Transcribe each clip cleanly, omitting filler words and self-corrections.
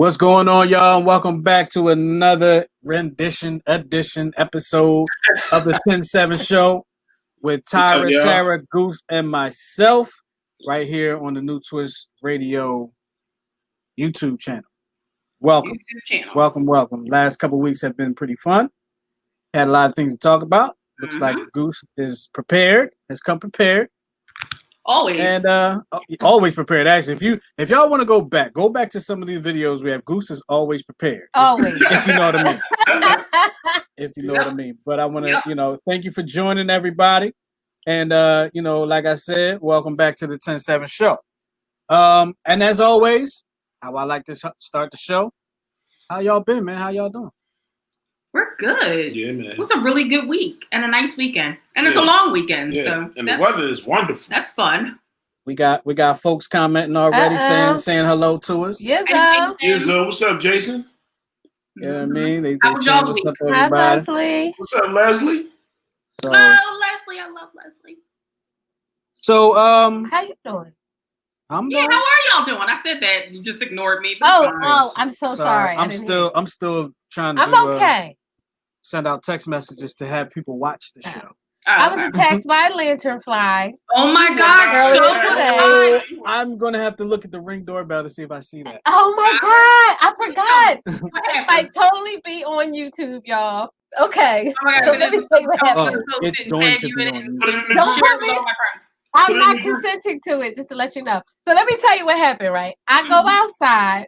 What's going on, y'all? Welcome back to another edition episode of the 10-7 show with Tara, Goose, and myself right here on the New Twist Radio YouTube channel. Welcome. Welcome. Last couple of weeks have been pretty fun. Had a lot of things to talk about. Looks like Goose is prepared, has come prepared. Always. And always prepared. Actually, if y'all want to go back to some of these videos we have. Goose is always prepared. Always. If you know what I mean. But I want to, thank you for joining everybody. And, like I said, welcome back to the 10-7 show. And as always, how I like to start the show. How y'all been, man? How y'all doing? We're good. Yeah, man. It was a really good week and a nice weekend. And it's a long weekend. Yeah. So and the weather is wonderful. That's fun. We got folks commenting already saying hello to us. Yes, what's up, Jason? You know what I mean? They How was saying y'all's week? what's up to Hi, everybody. Leslie. What's up, Leslie? So, Leslie. I love Leslie. So how you doing? I'm Yeah, doing. how are y'all doing? I said that. You just ignored me. I'm so sorry. I'm still trying to I'm okay. Send out text messages to have people watch the show. I was attacked by a lanternfly. Oh my God! So was I. I'm gonna have to look at the Ring doorbell to see if I see that. Oh my God! I forgot. It might totally be on YouTube, y'all. Okay. Oh my God, so let me tell you what happened. It's going to be on YouTube. Don't hurt me. I'm not consenting to it, just to let you know. So let me tell you what happened, right? I go outside,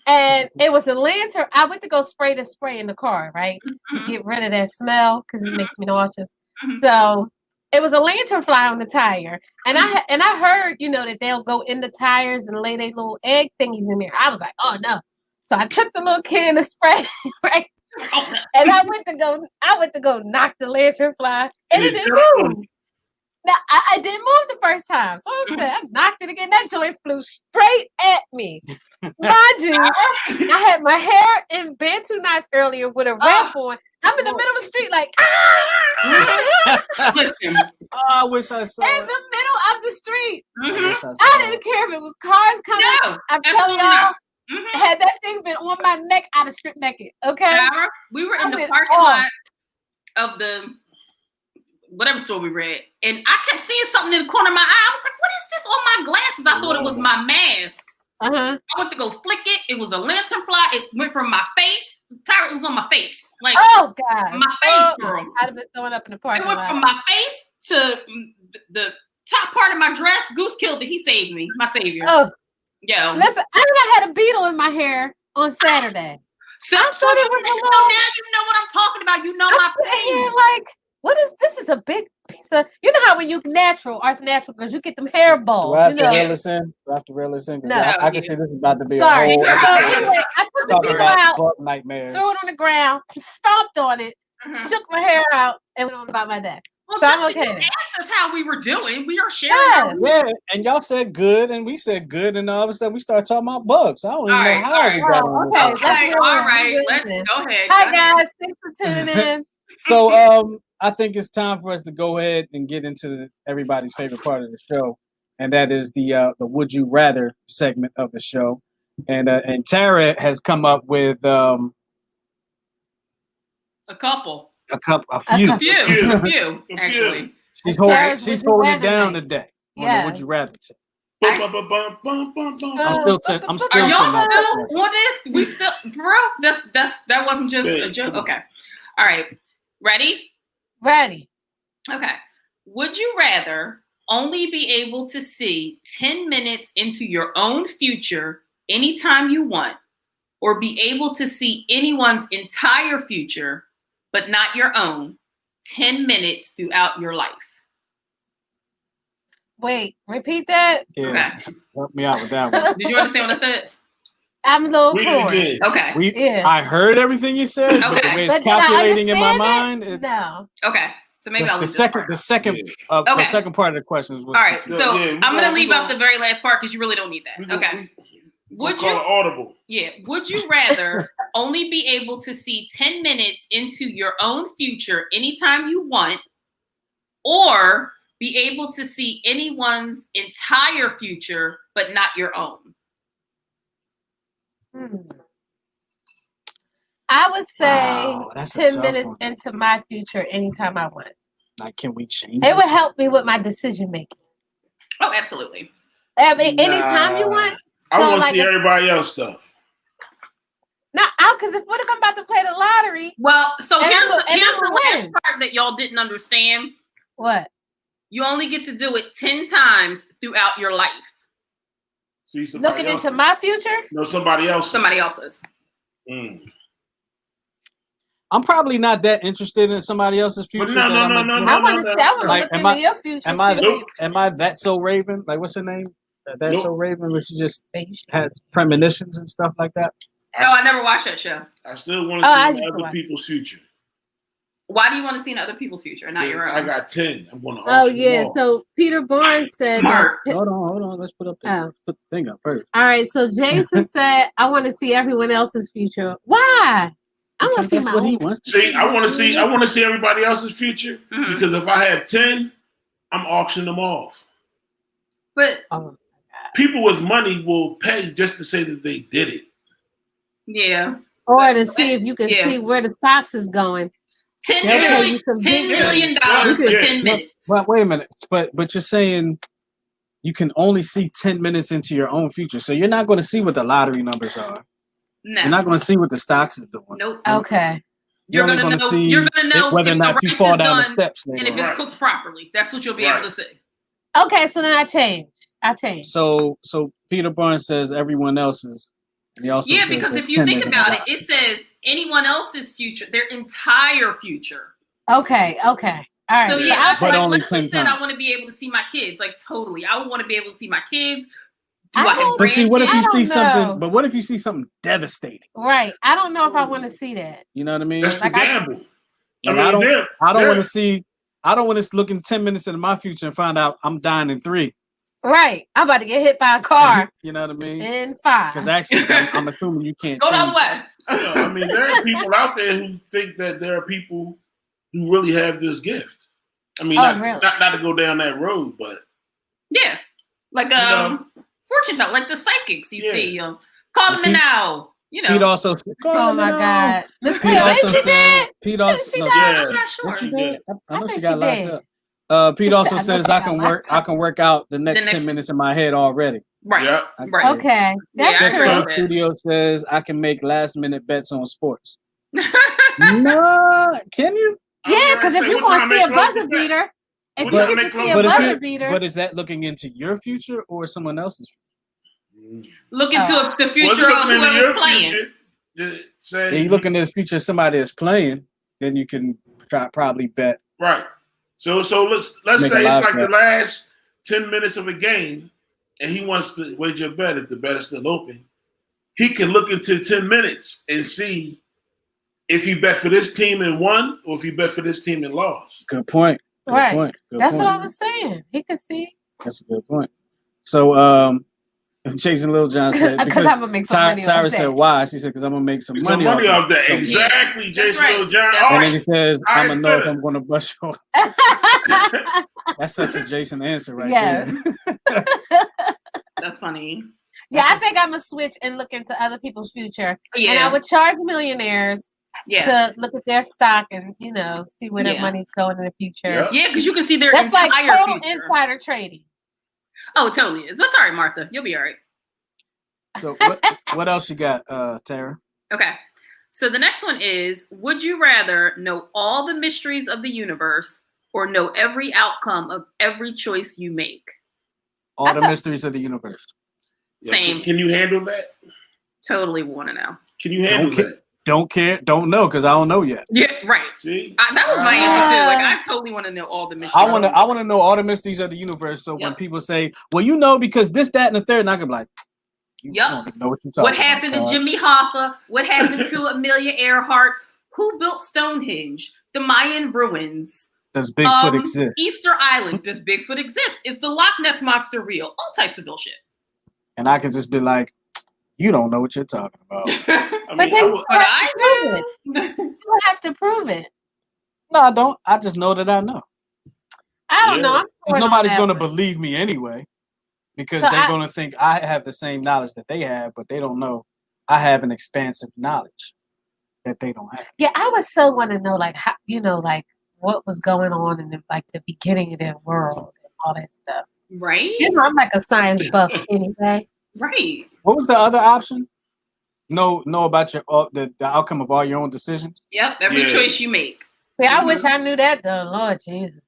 and it was a lantern. I went to go spray the spray in the car, right? To get rid of that smell, because it makes me nauseous. So it was a lantern fly on the tire. And I heard, that they'll go in the tires and lay their little egg thingies in there. I was like, oh, no. So I took the little can of spray, right? And I went to go knock the lantern fly, and it didn't move. Now, I didn't move the first time. So I said, I knocked it again. That joint flew straight at me. Mind you, I had my hair in Bantu knots earlier with a wrap on. I'm in the middle of the street like, Listen. I wish I saw in the middle of the street. I didn't care if it was cars coming. No, I'm telling y'all, had that thing been on my neck, I'd have stripped naked. Okay? Sarah, we were in the parking lot of the whatever store we were at, and I kept seeing something in the corner of my eye. I was like, what is this on my glasses? I thought it was my mask. I went to go flick it. It was a lantern fly. It went from my face. Tyra, it was on my face. Like, oh, God. My face, girl. I'd have been throwing up in the parking lot. It went from my face to the top part of my dress. Goose killed it. He saved me. My savior. Oh. Yo. Listen, I had a beetle in my hair on Saturday. So now you know what I'm talking about. You know my pain. Like, what is this? Is a big piece of, how when you art's natural because you get them hair balls. Do I have to reel this in? No. I can see this is about to be sorry. a whole So anyway, I took the beetle out, nightmares. threw it on the ground, stomped on it, shook my hair out, and went on about my day. Well, so just I'm okay. Asked us how we were doing. We are sharing. Yeah, and y'all said good, and we said good, and all of a sudden we started talking about bugs. I don't even know how we got on this. Okay, all right. Let's go ahead. Hi, guys. Thanks for tuning in. So, I think it's time for us to go ahead and get into everybody's favorite part of the show, and that is the Would You Rather segment of the show. And Tara has come up with a few, actually. She's holding it down today. Yes. Would you rather? I'm still. Are y'all still on this? We still, bro. That wasn't just a joke. Okay. All right. Ready? Ready. Okay. Would you rather only be able to see 10 minutes into your own future anytime you want, or be able to see anyone's entire future, but not your own, 10 minutes throughout your life? Wait, repeat that? Yeah. Okay. Help me out with that one. Did you understand what I said? I'm a little torn. Okay. I heard everything you said, but the way it's calculating in my mind. No. Okay. So maybe I'll the second part of the question was. All right. So I'm going to leave out the very last part because you really don't need that. Okay. Would you audible? Yeah. Would you rather only be able to see 10 minutes into your own future anytime you want, or be able to see anyone's entire future, but not your own? I would say 10 minutes into my future anytime I want. Like, can we change it? It would help me with my decision making. Oh, absolutely. I mean, anytime you want. I want to see everybody else stuff. No, because what if I'm about to play the lottery? Well, so here's the last part that y'all didn't understand. What? You only get to do it 10 times throughout your life. See, looking into my future? No, somebody else. Somebody else's. I'm probably not that interested in somebody else's future. No. I want to look into your future. Am I that so Raven? Like, what's her name? That's so Raven, where she just has premonitions and stuff like that. I never watched that show. I still want to see other people's future. Why do you want to see in other people's future and not your own? I got 10. I'm going to. Oh yeah. So Peter Barnes said. Smart. Hold on. Let's put the thing up first. All right. So Jason said, "I want to see everyone else's future." Why? I want to see my own. See, I want to see everybody else's future because if I have 10, I'm auctioning them off. But people with money will pay just to say that they did it. Yeah. Or to see if you can see where the stocks is going. $10 million for 10 minutes. But wait a minute. But you're saying you can only see 10 minutes into your own future. So you're not going to see what the lottery numbers are. No. You're not going to see what the stocks is doing. Nope. Okay. You're going to know whether or not you fall down the steps. And if it's cooked properly. That's what you'll be able to see. Okay, so then I change. So Peter Barnes says everyone else's. And he also because if you think about it, it says anyone else's future, their entire future. Okay. All right. So yeah, I said I want to be able to see my kids. Like totally, I would want to be able to see my kids. But see, what if you see something? But what if you see something devastating? Right. I don't know if I want to see that. You know what I mean? That's the gamble. I don't want to see. I don't want to look in 10 minutes into my future and find out I'm dying in 3. Right. I'm about to get hit by a car. You know what I mean? In 5. Because actually, I'm assuming you can't go the other way. I mean, there are people out there who think that there are people who really have this gift. I mean, not to go down that road, but yeah, like fortune teller, like the psychics you see. Call them now. You know. Pete also. Oh my God, Miss Cleo, she did. Pete also. She died. I'm not sure. I know she got locked up. Pete also says I can work out the next 10 minutes in my head already. Right. Yeah. Right. Okay. That's true. Studio says I can make last minute bets on sports. No, can you? Yeah, because if you're going to see a buzzer beater, if you get to see a buzzer beater. But is that looking into your future or someone else's future? Look into the future of whoever's playing. You look into the future of somebody that's playing, then you can probably bet. Right. So let's say it's like the last 10 minutes of a game, and he wants to wager a bet if the bet is still open. He can look into 10 minutes and see if he bet for this team and won, or if he bet for this team and lost. Good point. Good That's what I was saying. He could see. That's a good point. So, Jason Littlejohn said because I'm gonna make some money. Tyra said why? She said because I'm gonna make some money off that. Exactly, Jason Littlejohn. And then he says I'm gonna know if I'm gonna bust you. That's such a Jason answer right there. That's funny. Yeah, I think I'm gonna switch and look into other people's future. Yeah. And I would charge millionaires to look at their stock and see where their money's going in the future. Yeah, because you can see their That's entire like total future. Insider trading. Oh, it totally is. But sorry, Martha, you'll be all right. So what else you got, Tara? Okay. So the next one is, would you rather know all the mysteries of the universe or know every outcome of every choice you make? All the mysteries of the universe. Same. Can you handle that? Totally want to know. Can you handle that? Don't care. Don't know because I don't know yet. Yeah, right. See, that was my answer too. Like, I totally want to know all the mysteries. I want to know all the mysteries of the universe. So when people say, "Well, because this, that, and the third," and I can be like, "Yep." Know what you're talking what happened to Jimmy Hoffa? What happened to Amelia Earhart? Who built Stonehenge? The Mayan ruins? Does Bigfoot exist? Easter Island? Does Bigfoot exist? Is the Loch Ness monster real? All types of bullshit. And I can just be like, you don't know what you're talking about. I do. You have to prove it. No, I don't. I just know that I know. I don't know. Nobody's going to believe me anyway because they're going to think I have the same knowledge that they have, but they don't know I have an expansive knowledge that they don't have. Yeah, I would so want to know, like, how, like what was going on in the beginning of their world and all that stuff. Right. I'm like a science buff anyway. Right. What was the other option? Know about the outcome of all your own decisions. Yep, every choice you make. See, I wish I knew that though. Lord Jesus.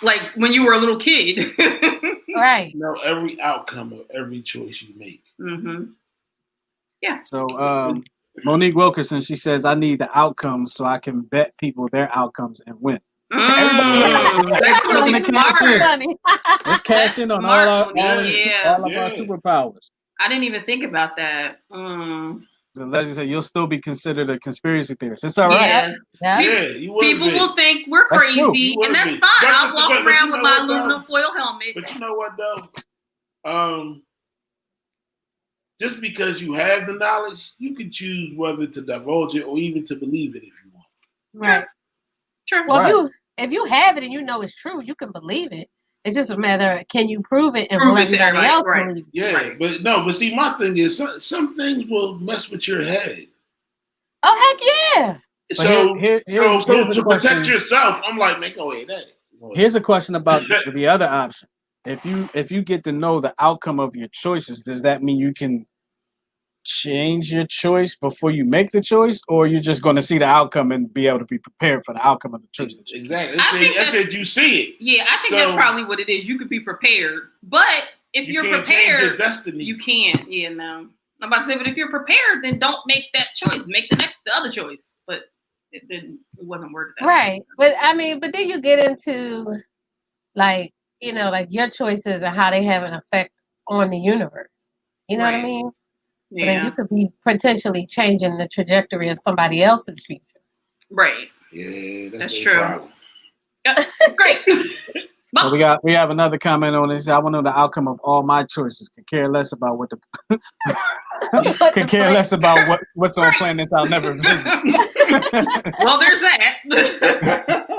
Like when you were a little kid. Right. Know every outcome of every choice you make. Mm-hmm. Yeah. So Monique Wilkerson, she says, I need the outcomes so I can bet people their outcomes and win. That's really smart. Let's cash in on all of our superpowers. I didn't even think about that. The legend said you'll still be considered a conspiracy theorist. It's all right. People will think we're crazy, and that's fine. I'll walk around with my aluminum foil helmet. But you know what, though? Just because you have the knowledge, you can choose whether to divulge it or even to believe it if you want. Right. Sure. Well, if you have it and you know it's true, you can believe it. It's just a matter of, can you prove it and will everybody else believe it? Yeah, but see, my thing is some things will mess with your head. Oh, heck yeah. So to protect yourself, I'm like, man, go ahead. Here's a question about the other option. If you get to know the outcome of your choices, does that mean you can change your choice before you make the choice, or you're just going to see the outcome and be able to be prepared for the outcome of the choice? Exactly. I said you see it. Yeah, I think that's probably what it is. You could be prepared, but if you're prepared, you can't. Yeah, no. I'm about to say, but if you're prepared, then don't make that choice. Make the other choice. But it wasn't worth it. Right. But then you get into like your choices and how they have an effect on the universe. You know what I mean? So then you could be potentially changing the trajectory of somebody else's future. Right. Yeah, that's true. Great. So we have another comment on this. I want to know the outcome of all my choices. Could care less about what what's on planets I'll never visit. Well, there's that.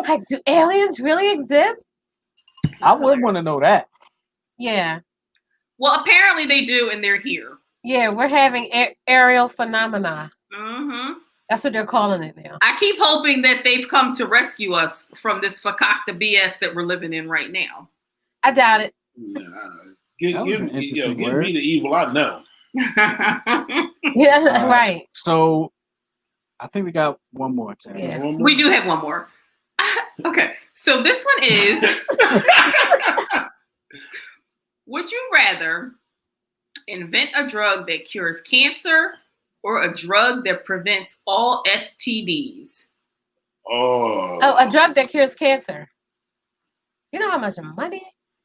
Like, do aliens really exist? I would want to know that. Yeah. Well, apparently they do, and they're here. Yeah, we're having aerial phenomena. Mm-hmm. That's what they're calling it now. I keep hoping that they've come to rescue us from this fakakta BS that we're living in right now. I doubt it. Give me the evil I know. Yeah, right. So I think we got one more, Terry. Yeah. We do have one more. Okay, so this one is, would you rather invent a drug that cures cancer or a drug that prevents all STDs? Oh, a drug that cures cancer. You know how much money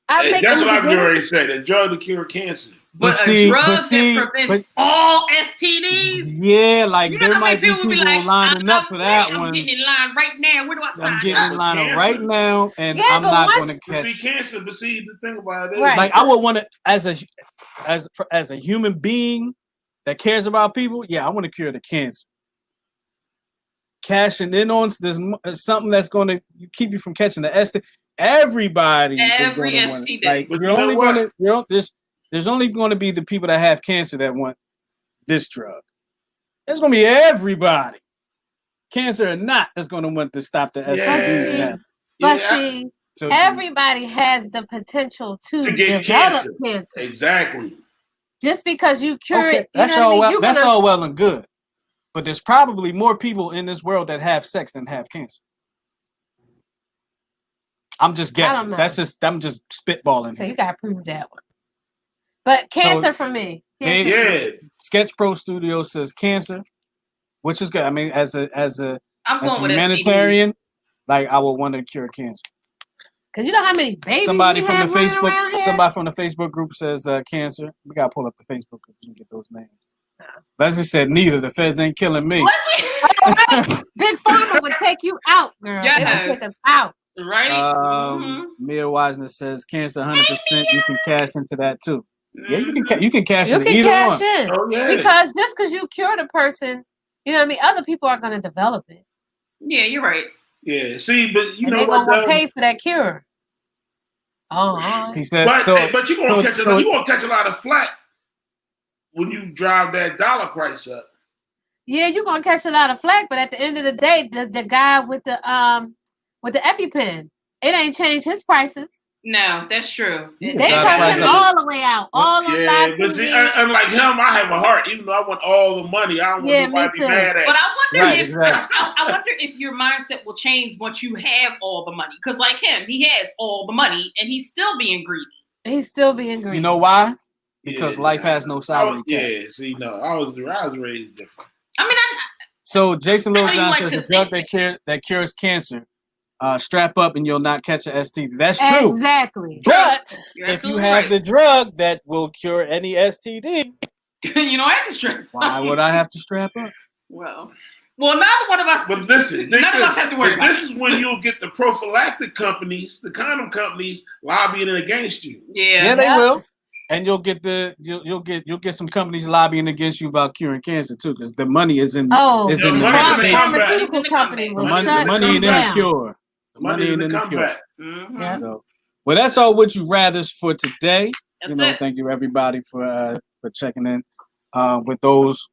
that's what I've already said. A drug to cure cancer. But a drug that prevents all STDs? Yeah, like there might be people lining up for that one. I'm getting in line right now. Where do I sign up? I'm getting in line right now, and I'm not going to catch cancer. But see, the thing about it, like I would want to, as a human being that cares about people, yeah, I want to cure the cancer. Cashing in on there's something that's going to keep you from catching the STD. Everybody is going to want it. Like there's only going to be the people that have cancer that want this drug. There's going to be everybody, cancer or not, that's going to want to stop the STDs. But see, everybody has the potential to develop cancer. Exactly. Just because you cure it, that's all well and good. But there's probably more people in this world that have sex than have cancer. I'm just guessing. I'm just spitballing. So you gotta prove that one. But cancer for me. Sketch Pro Studio says cancer, which is good. I mean, as a humanitarian, like I would want to cure cancer. Cause you know how many babies somebody from the Facebook group says cancer. We gotta pull up the Facebook group and get those names. Leslie said neither. The feds ain't killing me. Big Pharma would take you out, girl. They would take us out. Right. Mia Wisner says cancer 100%. You can cash into that too. Yeah, you can cash into either one. Oh, yeah. Because just because you cure the person, you know what I mean, other people are going to develop it. Yeah, you're right. Yeah, see, but you know they're going to pay for that cure. He said, but you're going to catch a lot of flack when you drive that dollar price up. Yeah, you're gonna catch a lot of flack, but at the end of the day, the guy with the EpiPen, it ain't changed his prices. No, that's true. They cuss him all the way out, all on live but see, unlike him, I have a heart. Even though I want all the money, I don't want nobody to be mad at. But I wonder if your mindset will change once you have all the money. Because like him, he has all the money and he's still being greedy. You know why? Because life has no salary cap. Yeah, see, no, I was raised different. I mean, so Jason Littlejohn says the drug that cures cancer. Strap up and you'll not catch an STD. That's true. Exactly. But if you have the drug that will cure any STD, you don't have to strap up. Why would I have to strap up? Well, neither one of us. But listen, none of us have to worry about this is when you'll get the prophylactic companies, the condom companies, lobbying against you. Yeah, they will. And you'll get some companies lobbying against you about curing cancer too, because the money is in the pharmaceutical company. The money ain't in the cure. The money ain't in the cure. Mm-hmm. Yeah. So, well, that's all would you rather's for today. That's it. Thank you everybody for checking in with those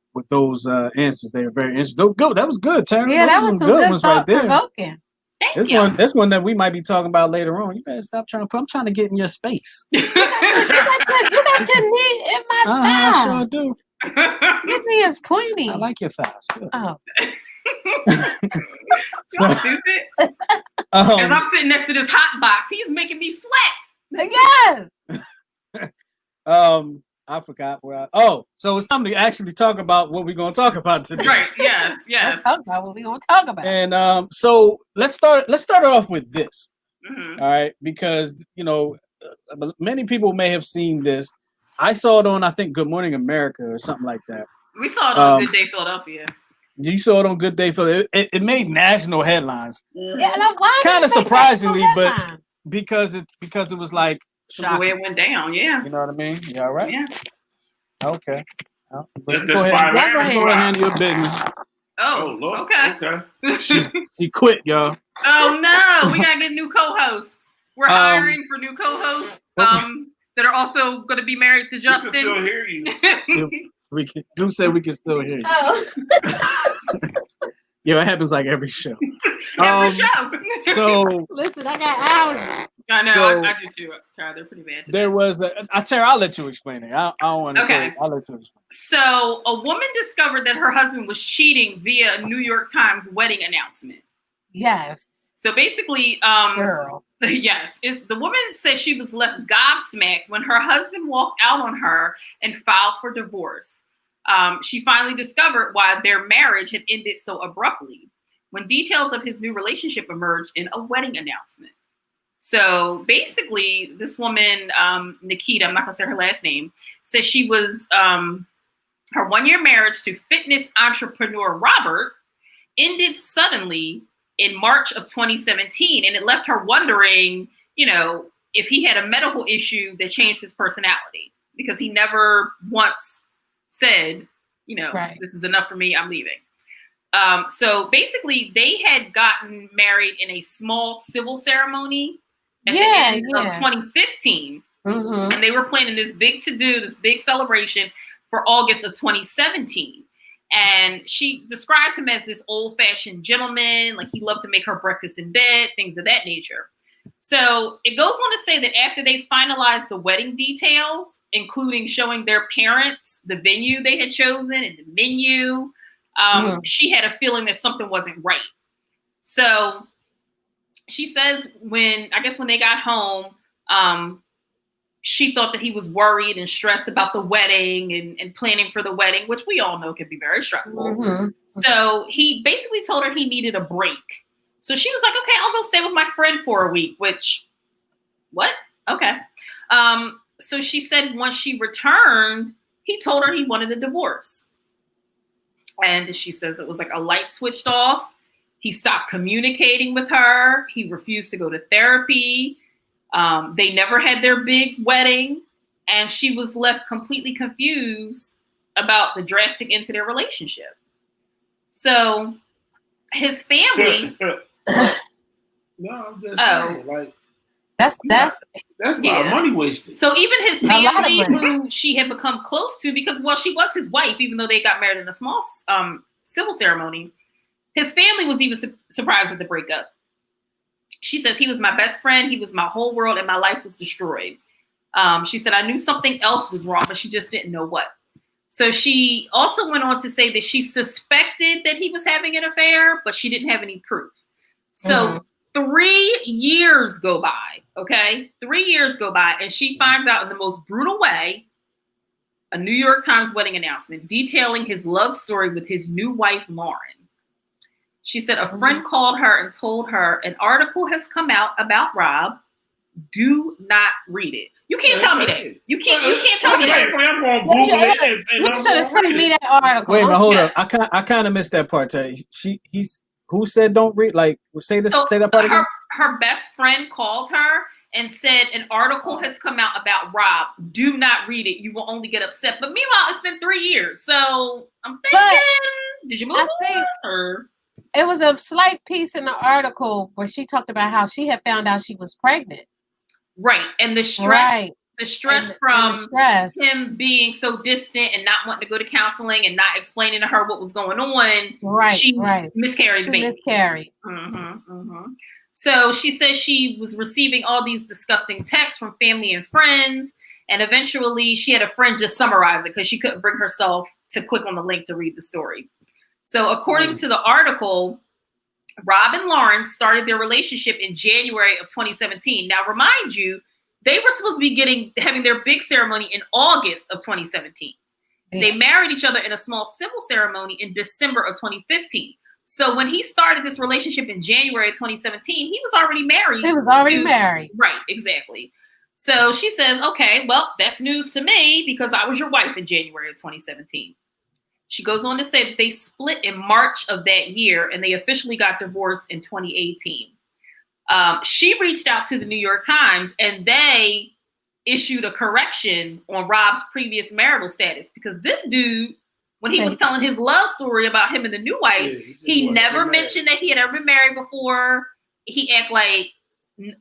answers. They were very interesting. Good. That was good, Tara. Yeah, that was some good ones right there. Provoking. This one that we might be talking about later on. You better stop trying to. I'm trying to get in your space. You got your knee in my thigh. I sure do. Your knee is pointy. I like your thighs. Good. Oh. So stupid. As I'm sitting next to this hot box, he's making me sweat. Yes. I forgot where so it's time to actually talk about what we're going to talk about today. Right. Yes. Let's talk about what we're going to talk about. And so let's start it off with this. Mm-hmm. All right, because many people may have seen this. I saw it on, I think, Good Morning America or something like that. We saw it on Good Day Philadelphia. You saw it on Good Day Philadelphia. It made national headlines. Yeah, kind of surprisingly, but because it was like shocking. The way it went down, yeah. You know what I mean? Yeah, all right. Yeah. Okay. Go ahead and handle your business. Oh, Lord. Okay. She quit, y'all. Oh no, we gotta get new co-hosts. We're hiring for new co-hosts that are also going to be married to Justin. We can still hear you. Who said we can still hear you? Oh. Yeah, it happens like every show. Every show. So listen, I got allergies. I know, I do too. They're pretty bad. There was I'll let you explain it. I don't want to. Okay. I'll let you explain. So a woman discovered that her husband was cheating via a New York Times wedding announcement. Yes. So basically, girl. Yes, the woman said she was left gobsmacked when her husband walked out on her and filed for divorce. She finally discovered why their marriage had ended so abruptly when details of his new relationship emerged in a wedding announcement. So basically, this woman, Nikita, I'm not going to say her last name, says she was her 1-year marriage to fitness entrepreneur Robert ended suddenly in March of 2017. And it left her wondering, if he had a medical issue that changed his personality, because he never once said, right, this is enough for me, I'm leaving. So basically they had gotten married in a small civil ceremony at the end of 2015. Mm-hmm. And they were planning this big to-do, this big celebration for August of 2017. And she described him as this old-fashioned gentleman, like he loved to make her breakfast in bed, things of that nature. So it goes on to say that after they finalized the wedding details, including showing their parents the venue they had chosen and the menu, she had a feeling that something wasn't right. So she says when they got home, she thought that he was worried and stressed about the wedding and planning for the wedding, which we all know can be very stressful. Mm-hmm. So he basically told her he needed a break. So she was like, okay, I'll go stay with my friend for a week, which, what? Okay. So she said once she returned, he told her he wanted a divorce. And she says it was like a light switched off. He stopped communicating with her. He refused to go to therapy. They never had their big wedding. And she was left completely confused about the drastic end to their relationship. So his family... No, I'm just saying, That's a lot of money wasted. So even his family, who she had become close to, because she was his wife, even though they got married in a small civil ceremony. His family was even surprised at the breakup. She says, he was my best friend. He was my whole world, and my life was destroyed. She said, I knew something else was wrong, but she just didn't know what. So she also went on to say that she suspected that he was having an affair, but she didn't have any proof. So 3 years go by, okay? 3 years go by, and she finds out in the most brutal way a New York Times wedding announcement detailing his love story with his new wife, Lauren. She said a friend called her and told her an article has come out about Rob. Do not read it. You can't tell me that. You can't tell me that. I'm going to Google it. You should have sent me that article. Wait, but hold up. I kind of missed that part. Who said don't read? Like, say that part again. Her best friend called her and said an article has come out about Rob. Do not read it. You will only get upset. But meanwhile, it's been 3 years. So I'm thinking, did you move on? It was a slight piece in the article where she talked about how she had found out she was pregnant. Right. And the stress from him being so distant and not wanting to go to counseling and not explaining to her what was going on. She miscarried the baby. So she says she was receiving all these disgusting texts from family and friends. And eventually she had a friend just summarize it because she couldn't bring herself to click on the link to read the story. So according to the article, Rob and Lauren started their relationship in January of 2017. Now, remind you, they were supposed to be having their big ceremony in August of 2017. Yeah. They married each other in a small civil ceremony in December of 2015. So when he started this relationship in January of 2017, he was already married. He was already married. Right, exactly. So she says, okay, well, that's news to me because I was your wife in January of 2017. She goes on to say that they split in March of that year and they officially got divorced in 2018. She reached out to the New York Times and they issued a correction on Rob's previous marital status because this dude, when he was telling his love story about him and the new wife, he never mentioned that he had ever been married before. He acted like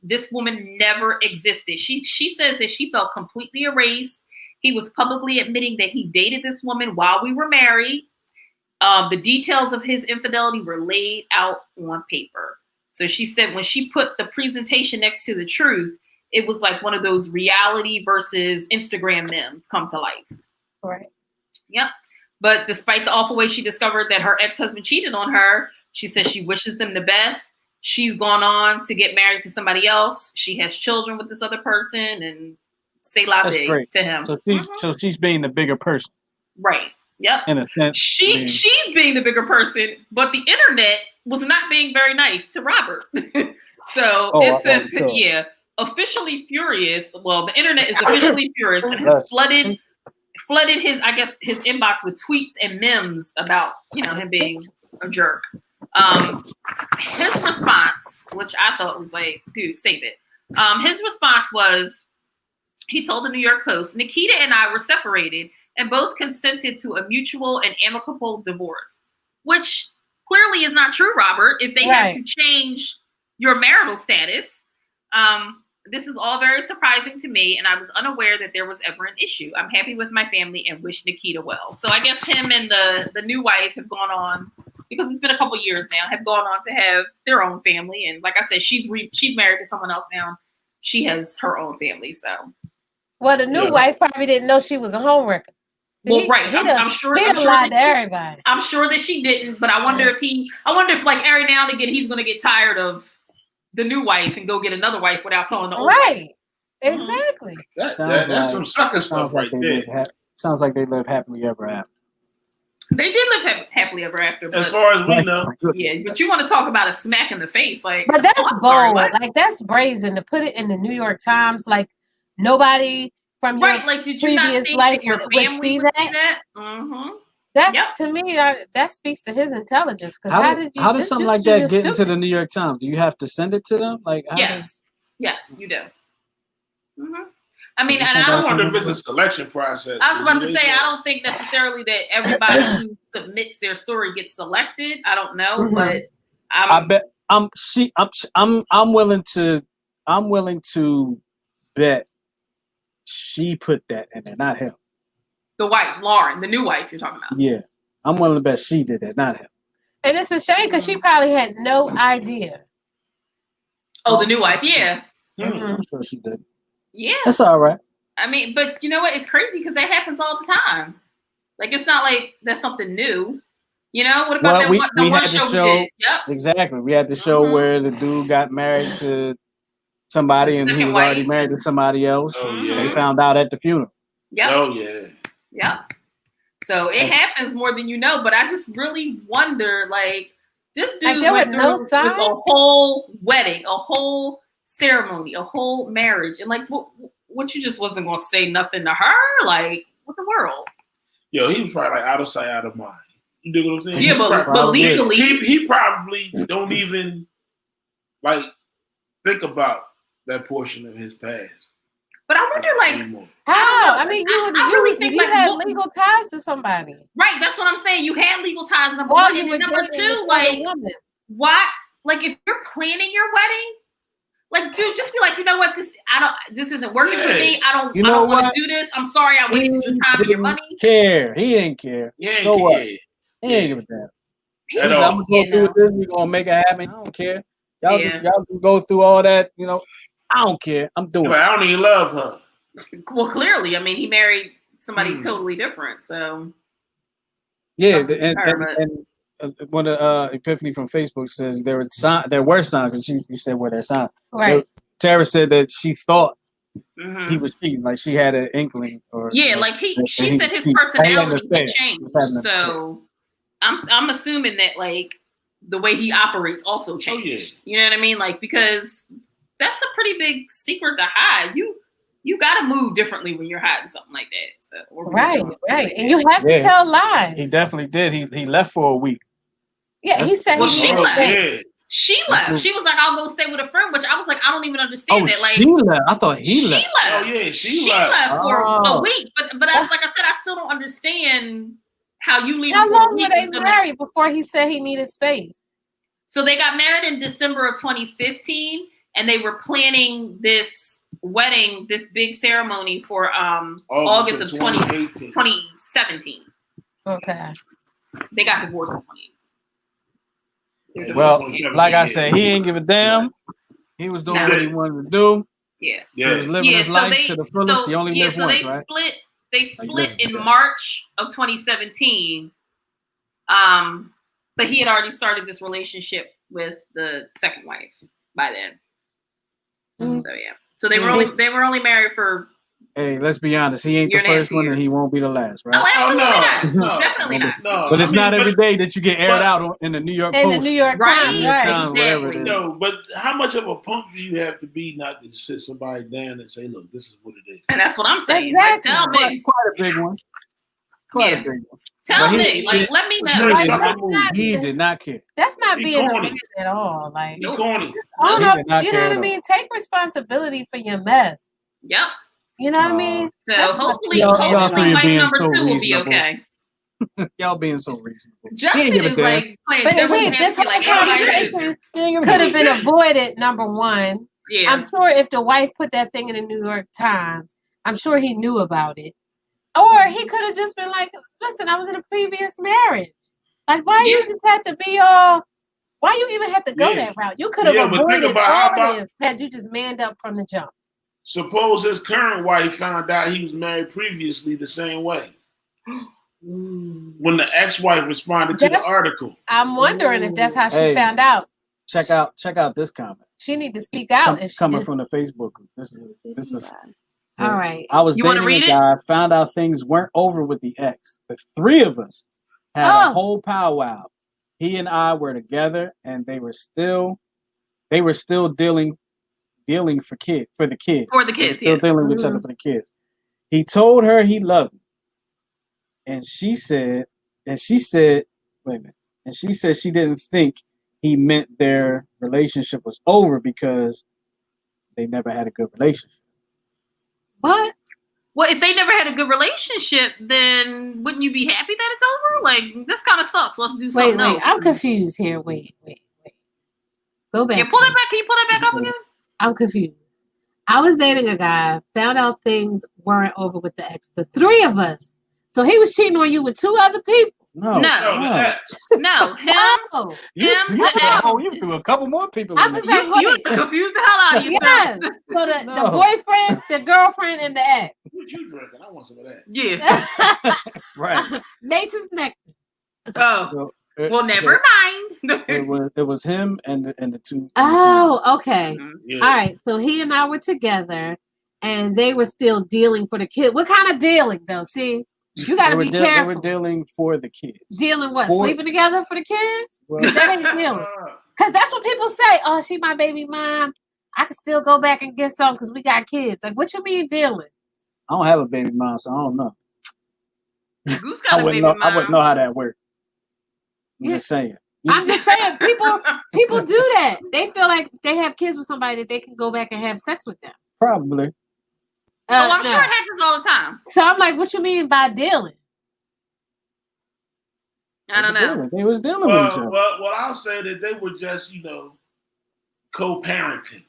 this woman never existed. She says that she felt completely erased. He was publicly admitting that he dated this woman while we were married. The details of his infidelity were laid out on paper. So she said when she put the presentation next to the truth, it was like one of those reality versus Instagram memes come to life. Right. Yep. But despite the awful way she discovered that her ex-husband cheated on her, she says she wishes them the best. She's gone on to get married to somebody else. She has children with this other person and say la vie to him. So she's being the bigger person. Right. Yep. In a sense. She's being the bigger person, but the internet was not being very nice to Robert. So it says, officially furious. Well, the internet is officially furious and has flooded his inbox with tweets and memes about, him being a jerk. His response, which I thought was like, dude, save it. His response was, he told the New York Post, Nikita and I were separated and both consented to a mutual and amicable divorce, which clearly is not true, Robert. If they had to change your marital status, this is all very surprising to me, and I was unaware that there was ever an issue. I'm happy with my family and wish Nikita well. So I guess him and the new wife have gone on, because it's been a couple years now, have gone on to have their own family. And like I said, she's married to someone else now. She has her own family, so. Well, the new wife probably didn't know she was a homewrecker. Well, I'm sure lied to everybody. I'm sure that she didn't, but I wonder if like every now and again he's going to get tired of the new wife and go get another wife without telling the old wife. Exactly. That's some sucker stuff right there. Sounds like they live happily ever after. They did live happily ever after. But, as far as we know. Yeah, but you want to talk about a smack in the face. But that's bold. Like, that's brazen to put it in the New York Times. Like, nobody from your did you previous life would see that. Mm-hmm. That's to me. That speaks to his intelligence. Because how does something like that get into the New York Times? Do you have to send it to them? Like yes, you do. Mm-hmm. I mean, and I wonder if it's a selection process. I was about to say I don't think necessarily that everybody who submits their story gets selected. I don't know, but I bet I'm willing to I'm willing to bet she put that in there, not him. The wife, Lauren, the new wife you're talking about. Yeah, I'm willing to bet she did that, not him. And it's a shame because she probably had no idea. Oh, the new wife, yeah. I'm sure she did. Yeah. That's all right. I mean, but you know what? It's crazy because that happens all the time. Like, it's not like that's something new. You know, what about the one show we did? Yep. Exactly. We had the show where the dude got married to somebody and he was already married to somebody else. Oh, yeah. They found out at the funeral. Yep. Oh, yeah. Yep. So it happens more than you know, but I just really wonder, like, this dude went through with a whole wedding, a whole ceremony, a whole marriage, and like, what you just wasn't gonna say nothing to her? Like, what the world? Yo, he was probably like out of sight, out of mind. You dig what I'm saying? Yeah, but legally, he probably don't even like think about that portion of his past. But I wonder, like, how? I mean, you really think you had legal ties to somebody, right? That's what I'm saying. You had legal ties, number one, and number two, like, why? Like, if you're planning your wedding, like, dude, just be like, you know what? This isn't working for me. I don't want to do this. I'm sorry, I wasted your time and your money. He didn't care. He ain't He ain't give a damn. I'm gonna go through with this. We're gonna make it happen. I don't care. Y'all can go through all that. You know, I don't care. I'm doing it. I don't even love her. Well, clearly, I mean, he married somebody totally different. So, yeah, and one of Epiphany from Facebook says there were signs, and you said were there signs. Right. Tara said that she thought he was cheating, like she had an inkling. Like she said his personality had changed. So I'm assuming that like the way he operates also changed. Oh, yeah. You know what I mean? Like, because that's a pretty big secret to hide. You got to move differently when you're hiding something like that. So right, and you have to tell lies. He definitely did. He left for a week. Yeah, he said she left. Yeah. She left. She was like, "I'll go stay with a friend," which I was like, "I don't even understand that." Like, she left. I thought he left. Oh yeah, she left for a week. But that's like I said, I still don't understand how you leave. How long were they married before he said he needed space? So they got married in December of 2015, and they were planning this wedding, this big ceremony for August of 2017. Okay. They got divorced in 2018. Well, like I said, he ain't give a damn. He was doing what he wanted to do. Yeah. He was living his life to the fullest. He only lived once, right? They split in March of 2017. But he had already started this relationship with the second wife by then. So yeah. So they were only married for. Hey, let's be honest. He ain't the first one, and he won't be the last, right? Oh, absolutely not. Definitely not. No. But it's not every day that you get aired out in the New York Post. In the New York Times, right? Whatever it is. No, but how much of a punk do you have to be not to sit somebody down and say, "Look, this is what it is"? And that's what I'm saying. Exactly. Like, tell me. Quite a big one. Quite a big one. Tell me. Like, let me know. He did not care. That's not being a man at all. Like, corny. You know what I mean? Take responsibility for your mess. Yep. You know what I mean? So hopefully wife number 2 will be okay. Y'all being so reasonable. Justin is like playing. But wait, this whole conversation could have been avoided. Number one, yeah. I'm sure if the wife put that thing in the New York Times, I'm sure he knew about it. Or he could have just been like, "Listen, I was in a previous marriage. Like, why you just had to be all? Why you even have to go that route? You could have avoided all of this had you just manned up from the jump." Suppose his current wife found out he was married previously the same way. When the ex-wife responded to the article. I'm wondering if that's how she found out. Check out this comment. She need to speak out. Coming from the Facebook group. This is all right. I was dating a guy, found out things weren't over with the ex. The three of us had a whole powwow. He and I were together, and they were still dealing for the kids. Still dealing with each other for the kids. He told her he loved me. And she said, wait a minute. And she said she didn't think he meant their relationship was over because they never had a good relationship. What? Well, if they never had a good relationship, then wouldn't you be happy that it's over? Like, this kind of sucks. Let's do something else. I'm confused here. Wait. Go back. Yeah, pull that back. Can you pull that back up again? I'm confused. I was dating a guy, found out things weren't over with the ex. The three of us. So he was cheating on you with two other people. No, him. You threw a couple more people. I was like, you confused the hell out of yourself. Yes. So the boyfriend, the girlfriend, and the ex. What you drinking? I want some of that. Yeah. Right. Nature's nectar. Oh. Well, never mind. It was him and the two. Oh, okay. Yeah. All right. So he and I were together, and they were still dealing for the kid. What kind of dealing, though? See, you got to be careful. They were dealing for the kids. Dealing what? Sleeping together for the kids? Well, that ain't dealing. Because that's what people say. Oh, she my baby mom. I can still go back and get some because we got kids. Like, what you mean dealing? I don't have a baby mom, so I don't know. Goose got a baby mom. I wouldn't know how that works. I'm just saying. I'm just saying, people do that. They feel like they have kids with somebody that they can go back and have sex with them. Probably. I'm sure it happens all the time. So I'm like, what you mean by dealing? I don't know. They was dealing with each other. Well, I'll say that they were just, co-parenting.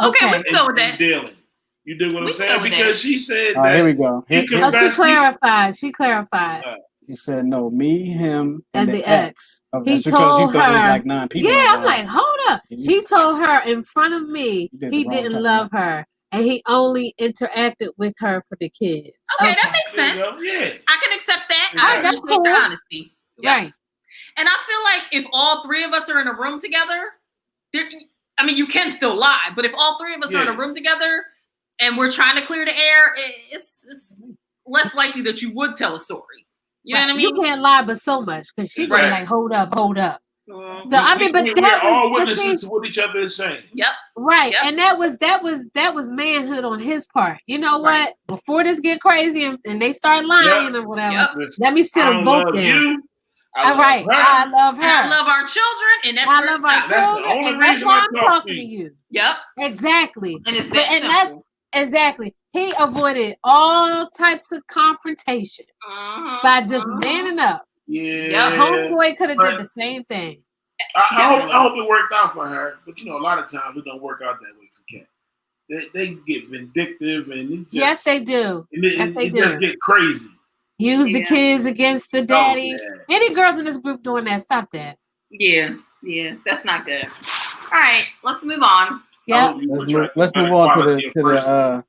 Okay, we can go with that. Dealing. You dig what I'm saying? Because she said that. Here we go. She clarified. She said, no, me, him, and the ex. Okay, he told her. It was like 9 people. Yeah, I'm like, hold up. He told her in front of me he didn't love her. And he only interacted with her for the kids. Okay, that makes sense. Yeah. I can accept that. I appreciate the honesty. Yeah. Right. And I feel like if all three of us are in a room together, you can still lie, but if all three of us are in a room together and we're trying to clear the air, it's less likely that you would tell a story. You know what I mean? You can't lie but so much because she gonna like, hold up. So we're all witnesses to what each other is saying. Yep. Right. Yep. And that was manhood on his part. You know what? Before this get crazy and they start lying or whatever, let me sit them both down. All right. I love her. And I love our children, and that's I love our children, and that's why I'm talking to you. Yep. Exactly. And it's that simple. Exactly. He avoided all types of confrontation by just manning up. Yeah. Homeboy could have did the same thing. I hope it worked out for her, but a lot of times it don't work out that way for cats. They get vindictive and yes, they do. They just get crazy. Use the kids against the daddy. Any girls in this group doing that? Stop that. Yeah, that's not good. All right, let's move on. Yeah, let's move on to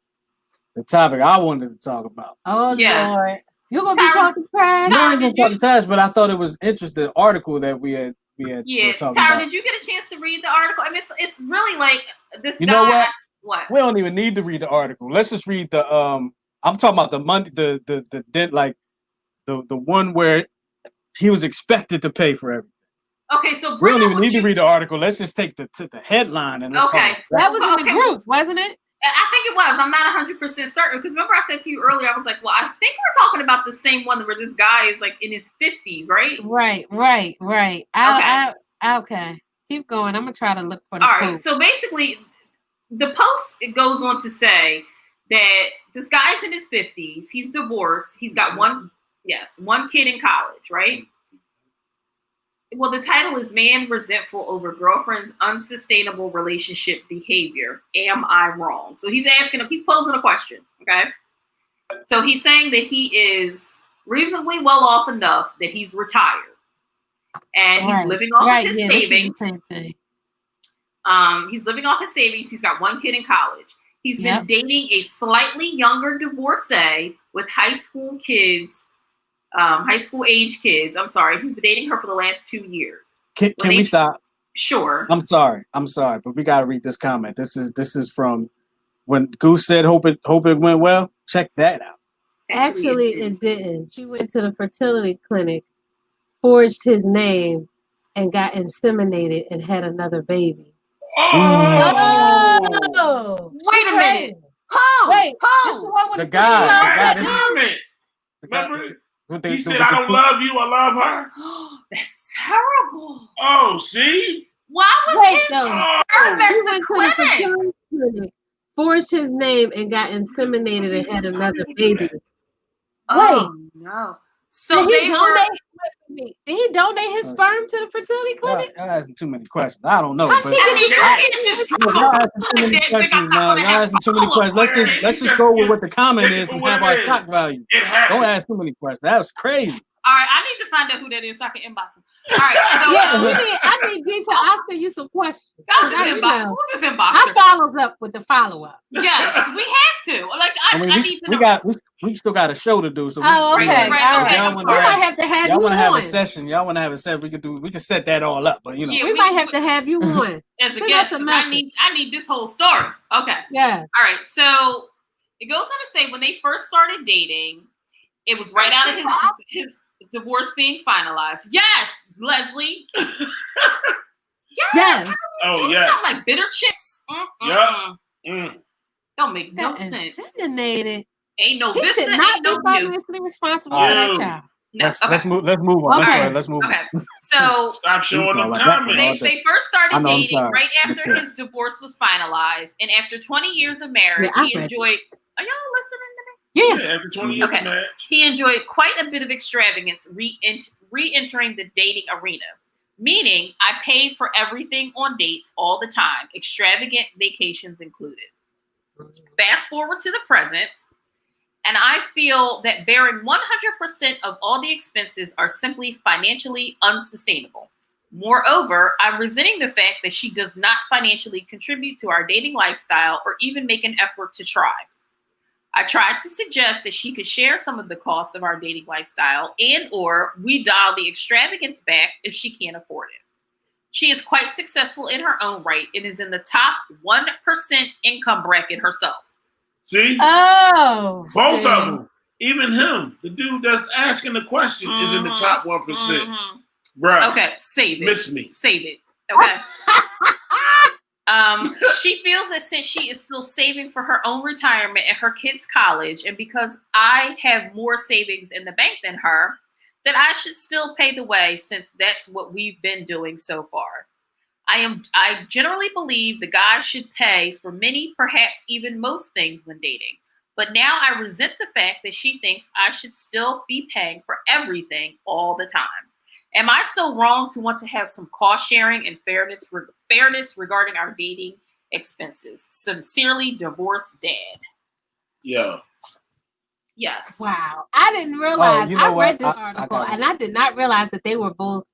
the topic I wanted to talk about. Oh Lord, you're gonna be talking trash. No, I'm gonna talk trash, but I thought it was interesting article that we had. Yeah, Tyra, did you get a chance to read the article? I mean, it's really like this. You know what? What? We don't even need to read the article. Let's just read the I'm talking about the Monday, the one where he was expected to pay for everything. Okay, so we don't even need to read the article. Let's just take the headline and let's talk about that was in the group, wasn't it? I think it was. I'm not 100% certain because remember I said to you earlier, I was like, well, I think we're talking about the same one where this guy is like in his 50s, right? Right. Okay. Keep going. I'm gonna try to look for the quote. All right. So basically, the post it goes on to say that this guy's in his 50s. He's divorced. He's got one kid in college, right? Well, the title is Man Resentful Over Girlfriend's Unsustainable Relationship Behavior. Am I wrong? So he's posing a question, okay? So he's saying that he is reasonably well off enough that he's retired. And he's living off of his savings. He's living off his savings. He's got one kid in college. He's been dating a slightly younger divorcee with high school age kids. I'm sorry. He's been dating her for the last 2 years. Can we stop? Sure. I'm sorry, but we gotta read this comment. This is from when Goose said hope it went well. Check that out. Actually, it didn't. She went to the fertility clinic, forged his name, and got inseminated and had another baby. Oh! Wait a minute. The guy. Remember? He said, I don't love you, I love her. That's terrible. Oh, see? Why was he went to the fertility clinic, forged his name, and got inseminated and had another baby. Oh, no. So did he donate his sperm to the fertility clinic? Y'all asking too many questions. I don't know. How she y'all asking too many questions, man. Y'all asking too many questions. Let's just go with what the comment is and have our shock value. Don't ask too many questions. That was crazy. All right, I need to find out who that is so I can inbox him. All right, so I need D to ask you some questions. We'll just inbox her. I follows up with the follow up. Yes, we have to. Like I need to know. We still got a show to do. So okay. All right. Y'all might have to have y'all you want to on. have a session. Y'all want to have a session. We can set that all up. But we might have to have you on as a guest. I need this whole story. Okay. Yeah. All right. So it goes on to say when they first started dating, it was right out of his divorce being finalized. Yes, Leslie. Yes. Oh, yes. Sound like bitter chicks. Yeah. Don't make no sense. Inseminated. Ain't no. He should not be financially responsible for that child. No. Let's move on. Okay. Let's move on. Okay. So stop showing them comments. They first started dating right after his divorce was finalized, and after 20 years of marriage, he enjoyed. Are y'all listening to me? Yeah. After 20 years of marriage. He enjoyed quite a bit of extravagance re-entering the dating arena. Meaning, I paid for everything on dates all the time, extravagant vacations included. Fast forward to the present, and I feel that bearing 100% of all the expenses are simply financially unsustainable. Moreover, I'm resenting the fact that she does not financially contribute to our dating lifestyle or even make an effort to try. I tried to suggest that she could share some of the cost of our dating lifestyle and or we dial the extravagance back if she can't afford it. She is quite successful in her own right and is in the top 1% income bracket herself. See? Oh. Both of them. Even him, the dude that's asking the question, is in the top 1%. Bro. Okay, save it. Miss me. Save it. Okay. She feels that since she is still saving for her own retirement and her kids' college, and because I have more savings in the bank than her, that I should still pay the way since that's what we've been doing so far. I generally believe the guy should pay for many, perhaps even most things when dating. But now I resent the fact that she thinks I should still be paying for everything all the time. Am I so wrong to want to have some cost sharing and fairness regarding our dating expenses? Sincerely, divorced dad. Yeah. Yes. Wow. I didn't realize. I read this article and I did not realize that they were both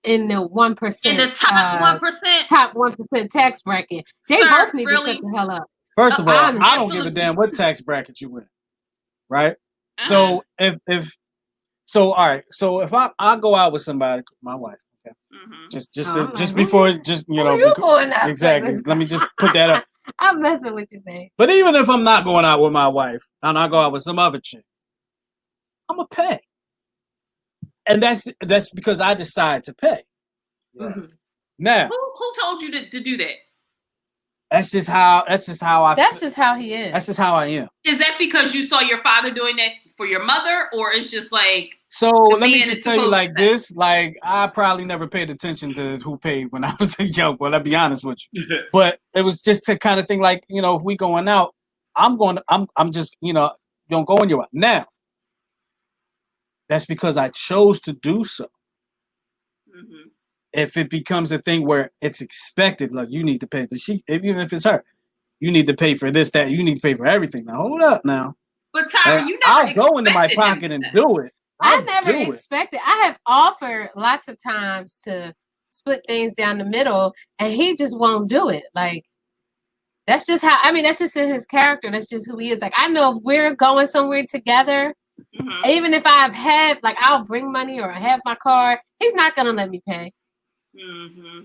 in the 1%. In the top 1%. Top 1% tax bracket. They both need to shut the hell up. First of all, I don't give a damn what tax bracket you in. Right? So So all right. So if I go out with somebody, my wife, okay, just before, exactly. Let me just put that up. I'm messing with you, man. But even if I'm not going out with my wife and I go out with some other chick, I'm gonna pay, and that's because I decide to pay. Mm-hmm. Now, who told you to do that? That's just how I. That's just how he is. That's just how I am. Is that because you saw your father doing that for your mother, or it's just like? So let me just tell you like this. Like I probably never paid attention to who paid when I was young. Well, I'll be honest with you. But it was just the kind of thing like, if we going out, I'm just, don't go on your out. Now, that's because I chose to do so. Mm-hmm. If it becomes a thing where it's expected, like you need to pay even if it's her, you need to pay for this, that, you need to pay for everything. Now hold up now. But Tyra, you never I'll go into my pocket and do it. I never expected. I have offered lots of times to split things down the middle, and he just won't do it. Like that's just that's just in his character. That's just who he is. Like I know if we're going somewhere together, even if I'll bring money or I have my car, he's not gonna let me pay. Mm-hmm.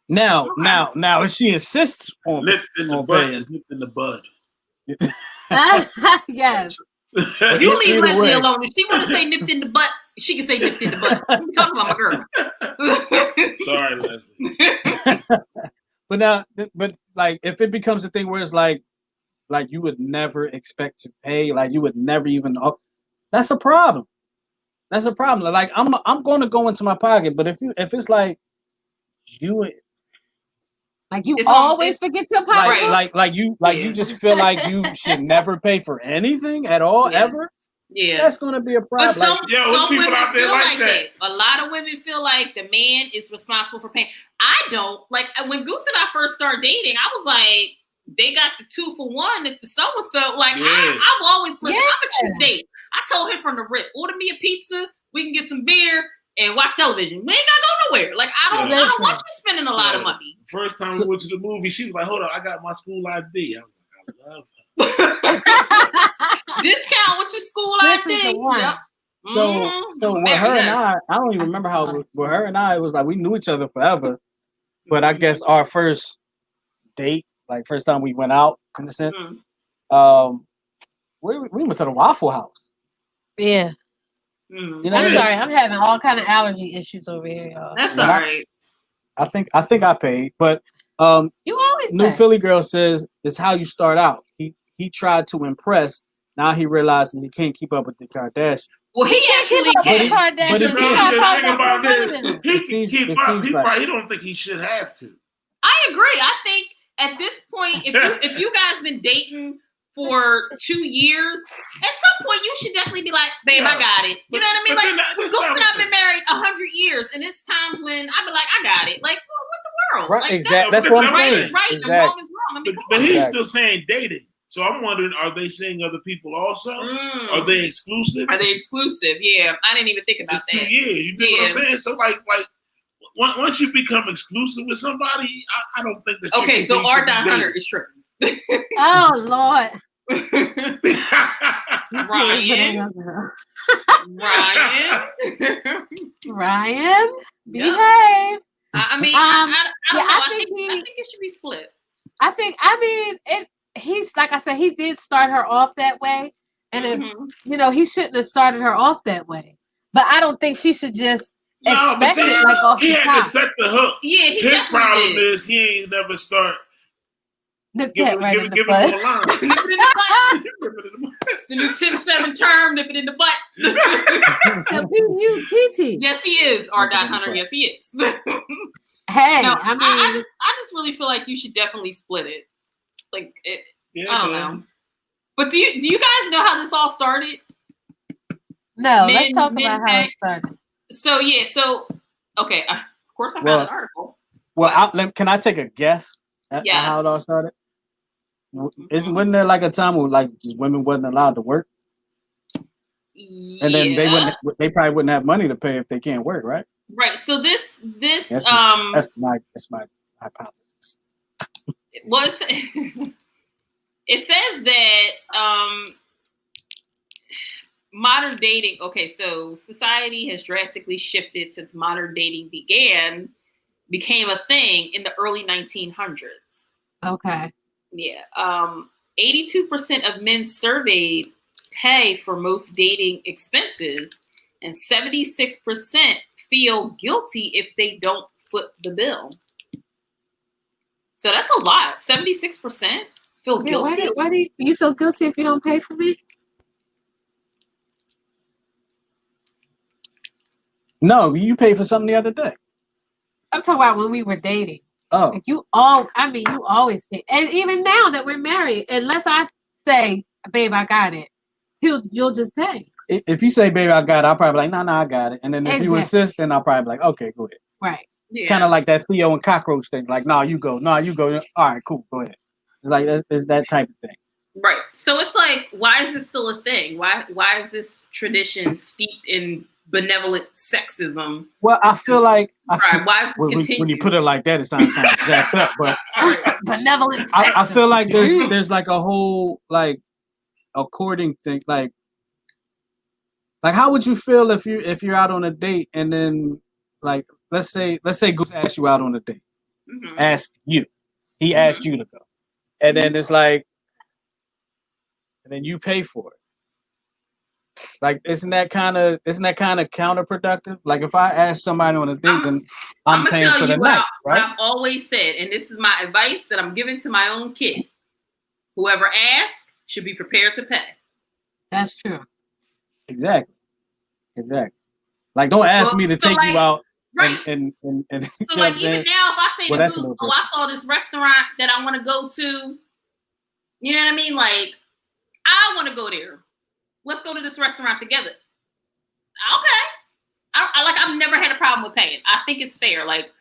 Now, if she insists on lifting the bud. Yes. You leave Leslie alone. If she want to say nipped in the butt, she can say nipped in the butt. I'm talking about my girl. Sorry, Leslie. But like, if it becomes a thing where it's like you would never expect to pay, like you would never even, that's a problem. That's a problem. Like I'm going to go into my pocket, but if it's like you. Like you always forget your pocket. Like you just feel like you should never pay for anything at all, ever. Yeah, that's going to be a problem. But some women out there feel like that. A lot of women feel like the man is responsible for paying. I don't. Like when Goose and I first started dating, I was like, they got the 2-for-1 at the so-and-so. Like I've always I'm a cheap date. I told him from the rip, order me a pizza, we can get some beer and watch television. We ain't got to go nowhere. Like I don't want you spending a lot of money. First time we went to the movie, she was like, hold on, I got my school ID. I was like, I love her. Discount with your school ID. Yep. So with her and I don't even remember how with her and I, it was like we knew each other forever. But I guess our first date, like first time we went out in a sense, we went to the Waffle House. Yeah. You know I'm sorry, I'm having all kind of allergy issues over here, y'all. That's all right. I think I paid, but you always New pay. Philly Girl says it's how you start out. He tried to impress. Now he realizes he can't keep up with the Kardashians. Well, he actually can. But he he don't think he should have to. I agree. I think at this point, if you guys been dating for 2 years, at some point you should definitely be like, babe, I got it. You know what I mean? Like Goose and I've been married 100 years, and it's times when I be like, I got it. Like, well, what the world? Right, like, exactly. That's what I'm right saying. is right and wrong is wrong. I mean, but he's still saying dating. So I'm wondering, are they seeing other people also? Are they exclusive? Yeah, I didn't even think about that. 2 years. You know what I'm saying? So like once you become exclusive with somebody, I don't think that. Okay, so R. Hunter is tripping. Oh Lord. Ryan, behave. I mean, I don't know. I think it should be split. He's like I said, he did start her off that way, and if he shouldn't have started her off that way. But I don't think she should just expect it like off he the had top. to set the hook. Yeah, his problem is he ain't never start. Nip that right in the butt. Nip it in the butt. It's the new 10-7 term. Nip it in the butt. W-T-T. Yes, he is. R. Hunter. Yes, he is. Hey, no, I mean, I just really feel like you should definitely split it. Like, I don't know. But do you guys know how this all started? No, let's talk about how it started. So okay. Of course, I found an article. Well, can I take a guess at how it all started? Wasn't there like a time where like women wasn't allowed to work, and then they probably wouldn't have money to pay if they can't work, right? Right. So this that's my hypothesis. It says that modern dating. Okay, so society has drastically shifted since modern dating became a thing in the early 1900s. Okay. Yeah. 82% of men surveyed pay for most dating expenses, and 76% feel guilty if they don't foot the bill. So that's a lot. 76% feel guilty. Why do you feel guilty if you don't pay for me? No, you paid for something the other day. I'm talking about when we were dating. Oh, like you always pay, and even now that we're married, unless I say, "Babe, I got it," you'll just pay. If you say, "Babe, I got it," I'll probably be like, "No, I got it," and then if you insist, then I'll probably be like, "Okay, go ahead." Right. Yeah. Kind of like that Theo and Cockroach thing. Like, "No, you go. No, you go. All right, cool. Go ahead." It's like it's that type of thing. Right. So it's like, why is this still a thing? Why is this tradition steeped in benevolent sexism? Well, I feel like why is this when you put it like that, it sounds kind of jacked up. But benevolent sexism. I feel like there's like a whole like according thing. Like how would you feel if you're out on a date and then like let's say Goose asked you out on a date, ask you, he asked you to go, and then it's like, and then you pay for it. Like, isn't that kind of counterproductive? Like, if I ask somebody on a date, then I'm paying for the night, right? What I've always said, and this is my advice that I'm giving to my own kid: whoever asks should be prepared to pay. That's true. Exactly. Like, don't ask me to take you out. Right. And so like even now, if I say to Goose, I saw this restaurant that I want to go to, you know what I mean? Like, I want to go there. let's go to this restaurant together. Okay. I've never had a problem with paying. I think it's fair. Like,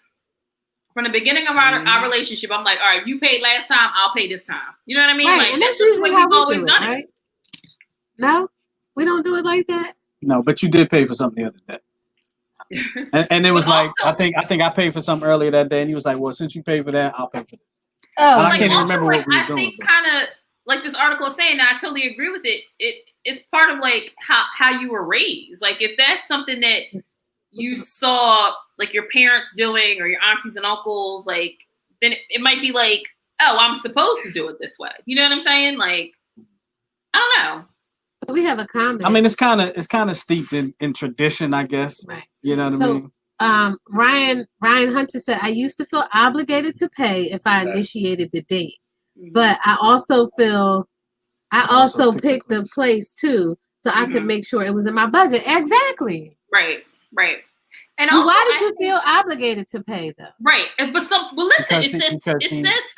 from the beginning of our relationship, I'm like, all right, you paid last time, I'll pay this time. You know what I mean? Right. Like, and that's just the way we've always done right? it. No, we don't do it like that. No, but you did pay for something the other day. And it was like, also, I think I paid for something earlier that day, and he was like, well, since you paid for that, I'll pay for it. Oh, and I can't even remember what we were doing. I think kind of like this article is saying, and I totally agree with it. It's part of like how you were raised. Like, if that's something that you saw like your parents doing or your aunties and uncles, like, then it might be like, oh, I'm supposed to do it this way. You know what I'm saying? Like, I don't know. So we have a comment. I mean, it's kind of steeped in tradition, I guess. Right. You know what I mean? Ryan Hunter said, I used to feel obligated to pay if I initiated the date. But I also picked the place too, so I could make sure it was in my budget. Exactly. Right. And also, why did you feel obligated to pay though? Right. But listen, it says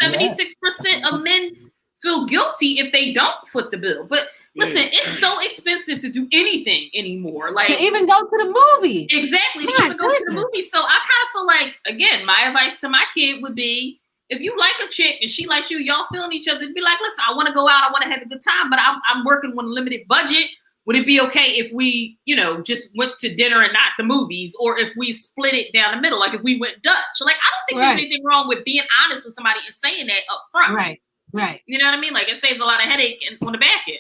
76% of men feel guilty if they don't foot the bill. But listen, it's so expensive to do anything anymore. Like, to even go to the movie. Exactly. To even go to the movie. So I kind of feel like, again, my advice to my kid would be, if you like a chick and she likes you, y'all feeling each other, be like, listen, I want to go out, I want to have a good time, but I'm working with a limited budget. Would it be okay if we, just went to dinner and not the movies, or if we split it down the middle, like if we went Dutch? Like, I don't think there's anything wrong with being honest with somebody and saying that up front. Right. You know what I mean? Like, it saves a lot of headache on the back end.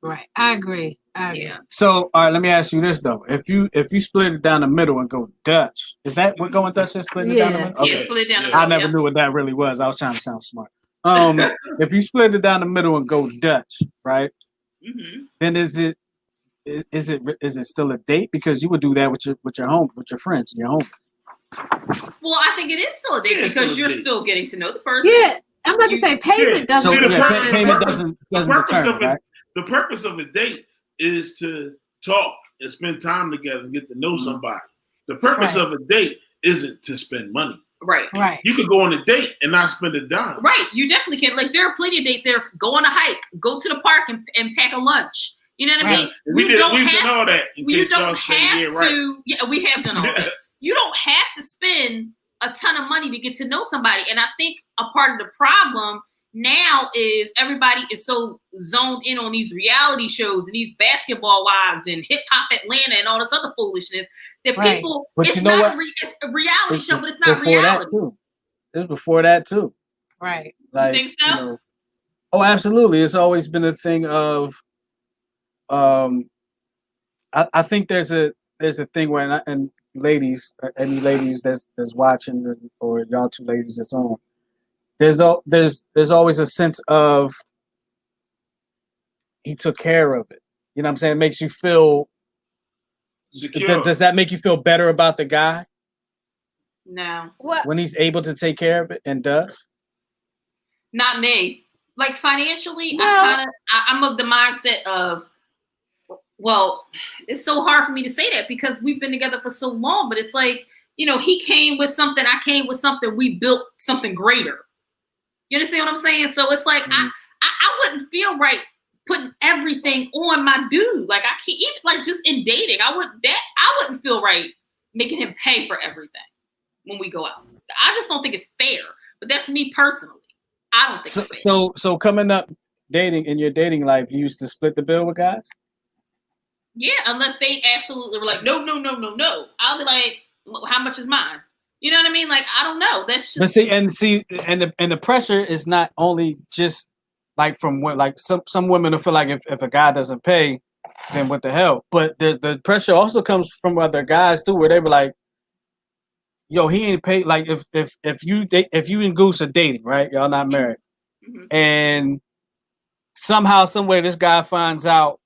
Right. I agree. Yeah. So, all right, let me ask you this though: if you split it down the middle and go Dutch, is that what going Dutch is? Splitting it down the middle? Okay. Yeah, split it down the middle. I never knew what that really was. I was trying to sound smart. If you split it down the middle and go Dutch, right? Mm-hmm. Then is it still a date? Because you would do that with your friends and your homies. Well, I think it is still a date because you're still getting to know the person. Yeah, I'm about to say payment doesn't. Payment doesn't determine, right? The purpose of a date is to talk and spend time together and get to know somebody. The purpose of a date isn't to spend money. Right. You could go on a date and not spend a dime. Right. You definitely can. Like, there are plenty of dates that are go on a hike, go to the park and pack a lunch. You know what I mean? We've done all that. You don't have to. Yeah, we have done all that. You don't have to spend a ton of money to get to know somebody. And I think a part of the problem now is everybody is so zoned in on these reality shows and these basketball wives and Hip Hop Atlanta and all this other foolishness that people, but it's not it's a reality show, but it's not reality. It was before that too. Right. Like, you think so? Oh, absolutely. It's always been a thing of, I think there's a thing where, and ladies, any ladies that's watching, or y'all two ladies that's on, there's always a sense of he took care of it. You know what I'm saying? It makes you feel secure. Does that make you feel better about the guy? No. What? When he's able to take care of it and does? Not me. Like, financially, no. I'm of the mindset of, well, it's so hard for me to say that because we've been together for so long, but it's like, he came with something, I came with something, we built something greater. You understand what I'm saying? So it's like, I wouldn't feel right putting everything on my dude. Like, I can't, even like just in dating, I wouldn't feel right making him pay for everything when we go out. I just don't think it's fair, but that's me personally. I don't think it's fair. So coming up dating, in your dating life, you used to split the bill with guys? Yeah, unless they absolutely were like, no. I'll be like, how much is mine? You know what I mean? Like, I don't know. That's just. But the pressure is not only just like from what, like some women will feel like if a guy doesn't pay, then what the hell? But the pressure also comes from other guys too, where they were like, yo, he ain't paid. Like if you and Goose are dating, right? Y'all not married, and somehow, some way, this guy finds out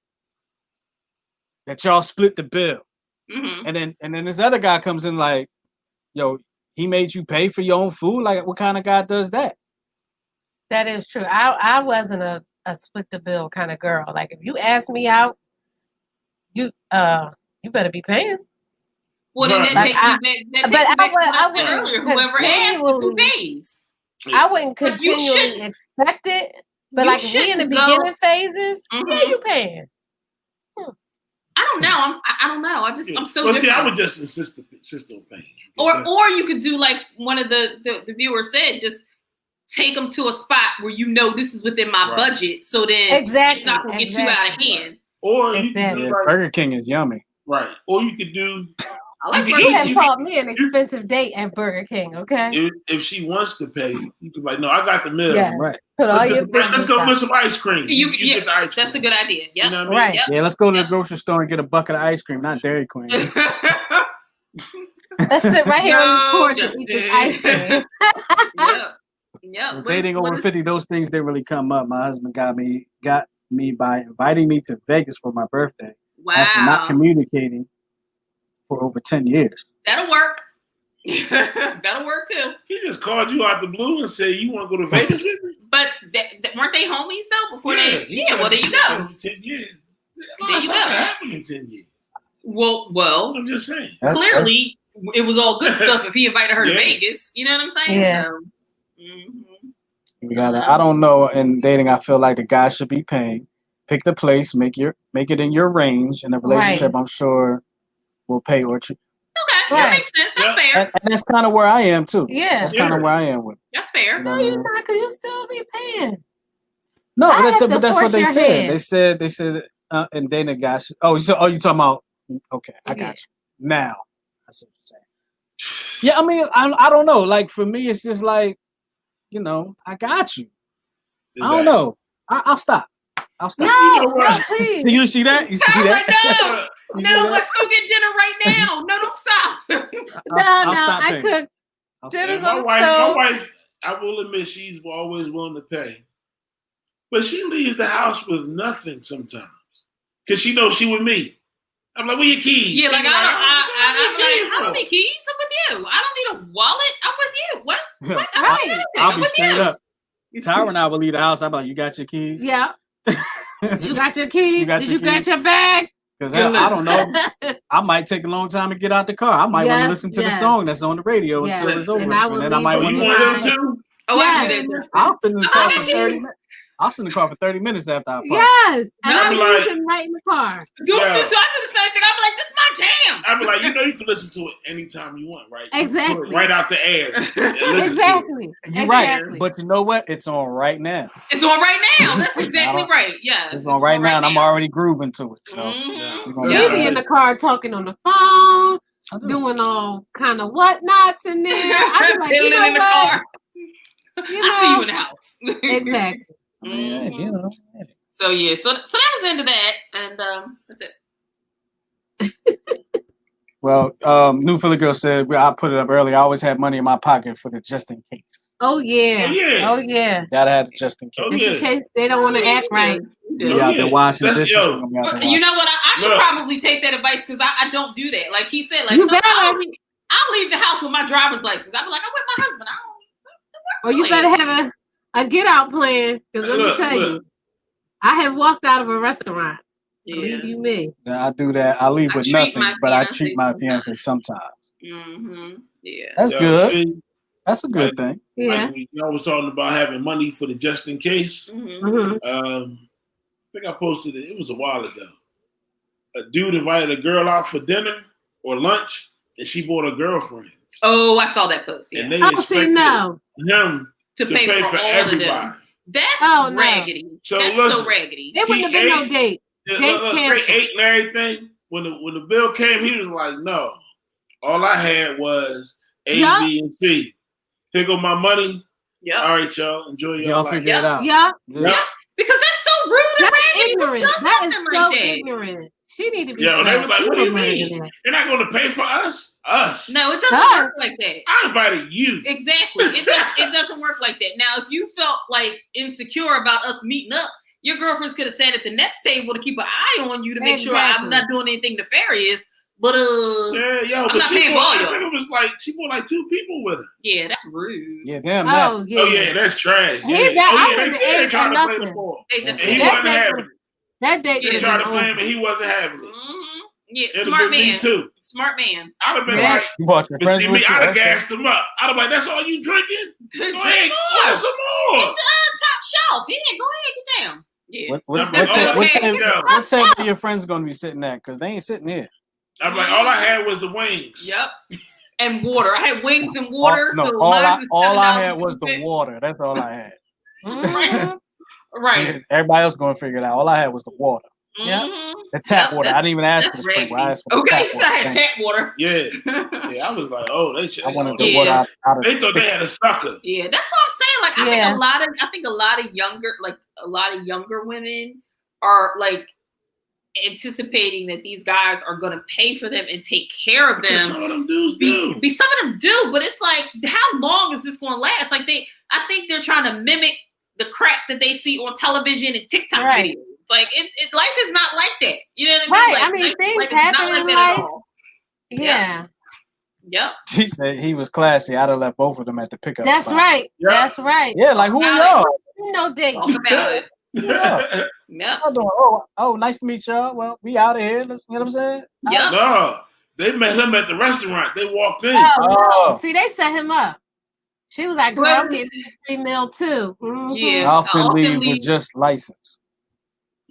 that y'all split the bill, and then this other guy comes in like, yo, he made you pay for your own food. Like, what kind of guy does that? That is true. I wasn't a split the bill kind of girl. Like, if you ask me out, you better be paying. Well, then that takes me back to earlier. Whoever asks, who pays? I wouldn't continually expect it, but like, if we in the beginning phases, yeah, you paying. I don't know. I don't know. I'm so different. See, I would just insist on paying. Or you could do like one of the viewers said, just take them to a spot where you know this is within my budget, so then it's not gonna get too out of hand. Or Burger King is yummy. Right. Or you could do. You have called me an expensive date at Burger King, okay? If she wants to pay, you can like, no, I got the meal. Yes. Right. Let's go get some ice cream. You get the ice cream. That's a good idea. Yeah. You know what I mean? Right. Yep. Yeah, let's go to the grocery store and get a bucket of ice cream, not Dairy Queen. Let's sit right here on this porch and eat this ice cream. Yeah. Dating over 50, those things didn't really come up. My husband got me by inviting me to Vegas for my birthday. Wow. After not communicating for over 10 years. That'll work. That'll work too. He just called you out the blue and said, you want to go to Vegas with me? But weren't they homies though? Before well, there you go. 10 years. There you go. Happened in 10 years. Well, I'm just saying. Clearly, it was all good stuff if he invited her to Vegas. You know what I'm saying? Yeah. So, We gotta. I don't know. In dating, I feel like the guy should be paying. Pick the place, make it in your range. In a relationship, I'm sure will pay or treat. Okay, that makes sense. That's fair. And that's kind of where I am too. Yeah, that's kind of where I am with. That's fair. No, you're not, because you still be paying. No, but that's what they said. They said, and dating guys. You talking about? Okay, I got you. Now, I see what you're saying. Yeah, I mean, I don't know. Like for me, it's just like, I got you. I don't know. I'll stop. No, please. So you see that? You see that? Like, no, let's go get dinner right now. No, don't stop. I cooked dinner's on the stove. My wife, I will admit, she's always willing to pay. But she leaves the house with nothing sometimes. Because she knows she with me. I'm like, where your keys? Yeah, like, I don't need keys. I'm with you. I don't need a wallet. I'm with you. What? I'll be straight up. Tyra and I will leave the house. I'm like, you got your keys? Yeah. You got your keys? Did you get your bag? Because I don't know. I might take a long time to get out the car. I might want to listen to the song that's on the radio until it's over. And then I might want to listen to them. Oh, I do that. I'll sit in the car for 30 minutes. I'll sit in the car for 30 minutes after I park. Yes, and I'm using right in the car. So I do the same thing. I'm like, this is my jam. I'll be like, you can listen to it anytime you want, right? Exactly. Right out the air. Exactly. You're right. But you know what? It's on right now. It's on right now. That's exactly right. Yeah. It's on right now, and I'm already grooving to it. So you be in the car talking on the phone, doing all kind of whatnots in there. I be like, you know in the car. I see you in the house. Exactly. So so that was the end of that, and that's it. Well, New Philly Girl said, I put it up early. I always have money in my pocket for the just in case. Oh yeah. Gotta have it just in case. Just in case they don't want to act right. They're washing dishes. You know what? I should probably take that advice, because I don't do that. Like he said, like I'll leave the house with my driver's license. I'll be like, I'm with my husband. Or you better have a get out plan, because let me tell you, I have walked out of a restaurant. Believe you me. Yeah, I do that. I leave with nothing, but I treat my fiance sometimes. Yeah, that's good. That's a good thing. Yeah. Like we always talking about having money for the just in case. I think I posted it. It was a while ago. A dude invited a girl out for dinner or lunch, and she brought a girlfriend. Oh, I saw that post. Yeah. And they expected him to pay for all everybody. Of them. That's raggedy. So that's so raggedy. It wouldn't have been no date. They ate and everything. When the bill came, he was like, "No, all I had was A, B, and C. Here go my money. Yeah. All right, y'all. Enjoy your life. Figure it out. Yeah. Because that's so rude. That's ignorant. That is so ignorant. She need to be. Yeah, they were like, "What do you mean? You're not going to pay for us? Us? No, it doesn't work like that. I invited you. Exactly. It doesn't work like that. Now, if you felt like insecure about us meeting up, your girlfriends could have sat at the next table to keep an eye on you to make sure I'm not doing anything nefarious. But I'm not paying for all y'all. I think it was like she brought like 2 people with her. Yeah, that's rude. Yeah, damn that. Oh yeah, that's trash. They tried to play the ball. And he wasn't having it. That date. They tried to play him, and he wasn't having it. Yeah, smart man. Me too. Smart man. I'd have been like, I'd have gassed him up. I'd have been like, that's all you drinking? Go ahead, get some more. Top shelf. Yeah, go ahead, get down. Yeah. What table are your friends going to be sitting at? Because they ain't sitting here. I'm like, all I had was the wings. Yep. And water. I had wings and water. All I had was the water. That's all I had. Right. Everybody else going to figure it out. All I had was the water. Mm-hmm. The tap water. I didn't even ask for the spring water. I asked for okay, so I had tap water. Yeah. I was like, oh, I wanted the water out of they thought they had a sucker. Yeah, that's what I'm saying. Like, I think a lot of younger women are like anticipating that these guys are going to pay for them and take care of them. Some of them dudes do. Some of them do, but it's like, how long is this going to last? Like I think they're trying to mimic the crap that they see on television and TikTok videos. Like life is not like that. You know what I mean? Right. Like, I mean, things happen in life. Yeah. Yep. She said he was classy. I'd have left both of them at the pickup That's spot. right. Yep. That's right. Yeah, like who are y'all? No date. Talk about it. Yep. Oh, nice to meet y'all. Well, we out of here. You know what I'm saying? Yep. No, they met him at the restaurant. They walked in. Oh. See, they set him up. She was like, girl, I'm getting a free meal too. Mm-hmm. Yeah. I often leave with just license.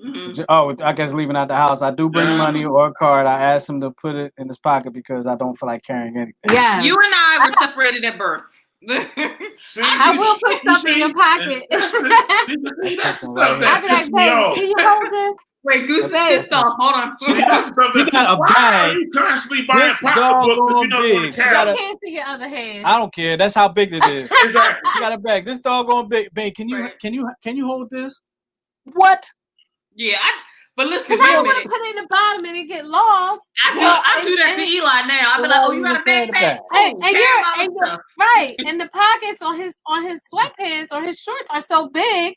Mm-hmm. Oh, I guess leaving out the house. I do bring money or a card. I asked him to put it in his pocket because I don't feel like carrying anything. Yeah. You and I were separated at birth. I will put stuff in your pocket. I'll be like, babe, can you hold this? Wait, Goose is pissed off. Hold on. You got a bag. You constantly buying pocketbooks if you don't want to carry. I can't see your other hand. I don't care. That's how big it is. Exactly. You got a bag. This doggone big. Babe, can you hold this? What? Yeah, but listen, because I don't want to put it in the bottom and it get lost. I do that to Eli now. I be like, oh, you got a backpack? Right, and the pockets on his sweatpants or his shorts are so big.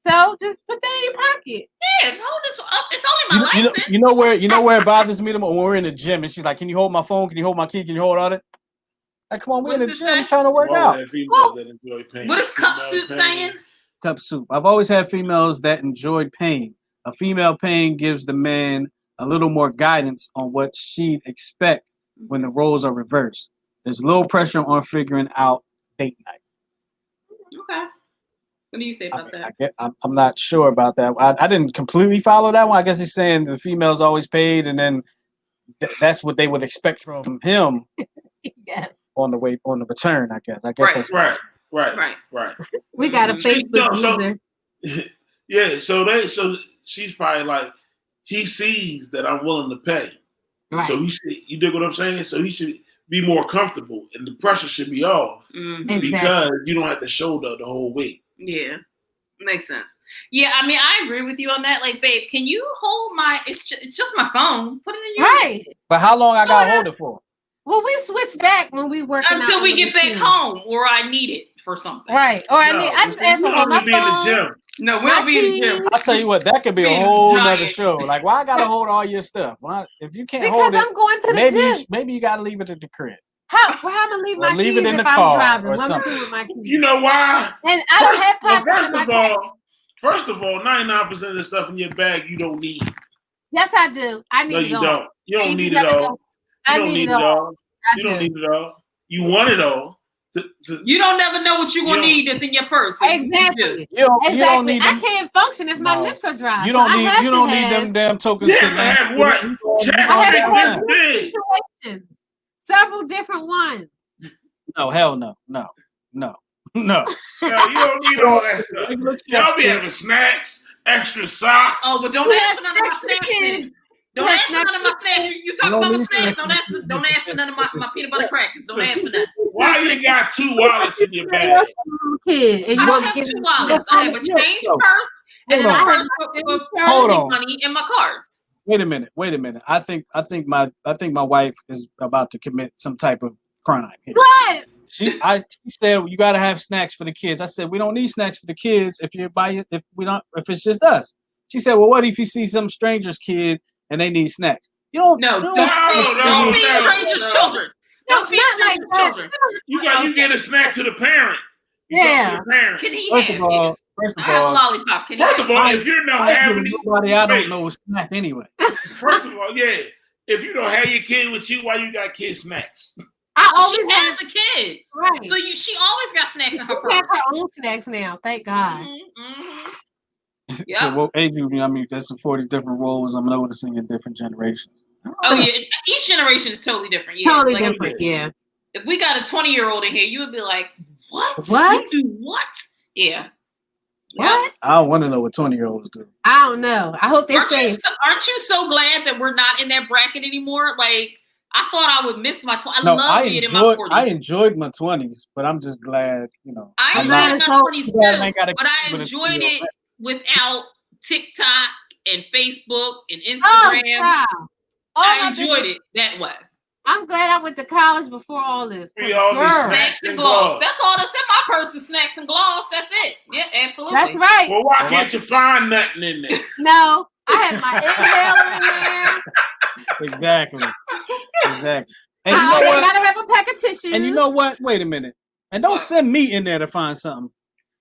So just put that in your pocket. Yeah, hold this up. It's only my license. You know where it bothers me the most? When we're in the gym and she's like, "Can you hold my phone? Can you hold my key? Can you hold all that?" Like, come on, we're in the gym trying to work out. What is cup soup saying? Cup soup. I've always had females that enjoyed pain. A female pain gives the man a little more guidance on what she'd expect when the roles are reversed. There's little pressure on figuring out date night. Okay. What do you say about that? I'm not sure about that. I didn't completely follow that one. I guess he's saying the female's always paid, and then that's what they would expect from him. Yes. On the return, I guess. That's right. We got a Facebook user. Yeah, so she's probably like, he sees that I'm willing to pay. Right. So you dig what I'm saying? So he should be more comfortable and the pressure should be off because you don't have to shoulder the whole weight. Yeah. Makes sense. Yeah, I mean, I agree with you on that. Like, babe, can you hold it's just my phone. Put it in your right. But how long I gotta hold it for? Well, we switch back when we work until we get back home, or I need it for something. Right. Or I just ask for my phone. No, we'll be in the gym. I'll tell you what, that could be a whole nother show. Like, why I gotta hold all your stuff? Why, if you can't hold it, because I'm going to the gym. Maybe you gotta leave it at the crib. How am I gonna leave my keys if I'm driving? What am I doing with my keys? You know why? And I don't have pockets in my bag. First of all, 99% of the stuff in your bag you don't need. Yes, I do. I need it all. No, you don't. You don't need it all. You don't need it all. You don't need it all. You want it all. You don't never know what you're going to need that's in your purse. Exactly. You don't need them. I can't function if my lips are dry. You don't need them damn tokens. Yeah, I have what? Situations. Several different ones. No, hell no. No. No, you don't need all that stuff. Y'all be having snacks, extra socks. Oh, but don't ask for none of my snacks. Don't ask for none of my snacks. You talk about my snacks. Don't ask for none of my peanut butter crackers. Don't ask for that. Why you got 2 wallets in your bag? I don't have 2 wallets. I have a change purse and a purse with money and my cards. Wait a minute. I think my wife is about to commit some type of crime here. What? She said you got to have snacks for the kids. I said we don't need snacks for the kids if it's just us. She said, well, what if you see some stranger's kid and they need snacks? Don't feed strangers' children. Don't feed strangers' children. You get a snack to the parent. Yeah. Can he First of all, I have a lollipop. First of all, if you're not having nobody, I don't know a snack anyway. First of all, yeah. If you don't have your kid with you, why you got kid snacks? I always has a kid, right? So she always got snacks in her purse. She has her own snacks now. Thank God. Yep. So what age you? I mean, there's some 40 different roles I'm noticing in different generations. Oh yeah, each generation is totally different. Yeah, Totally different. Yeah. If we got a 20-year-old in here, you would be like, "What? What? You do what?" Yeah. What? I don't want to know what 20-year-olds do. I don't know. I hope they're safe. Aren't you so glad that we're not in that bracket anymore? Like, I thought I would miss my 20s. I being in my 40s. I enjoyed my 20s, but I'm just glad, I enjoyed my 20s too, but I enjoyed it without TikTok and Facebook and Instagram. I enjoyed it that way. I'm glad I went to college before all this. Snacks and gloss. That's all that's in my purse is snacks and gloss. That's it. Yeah, absolutely. That's right. Well, why can't you find nothing in there? No, I had my inhaler in there. Exactly. And you know what? Gotta have a pack of tissues. And you know what? Wait a minute. And don't send me in there to find something.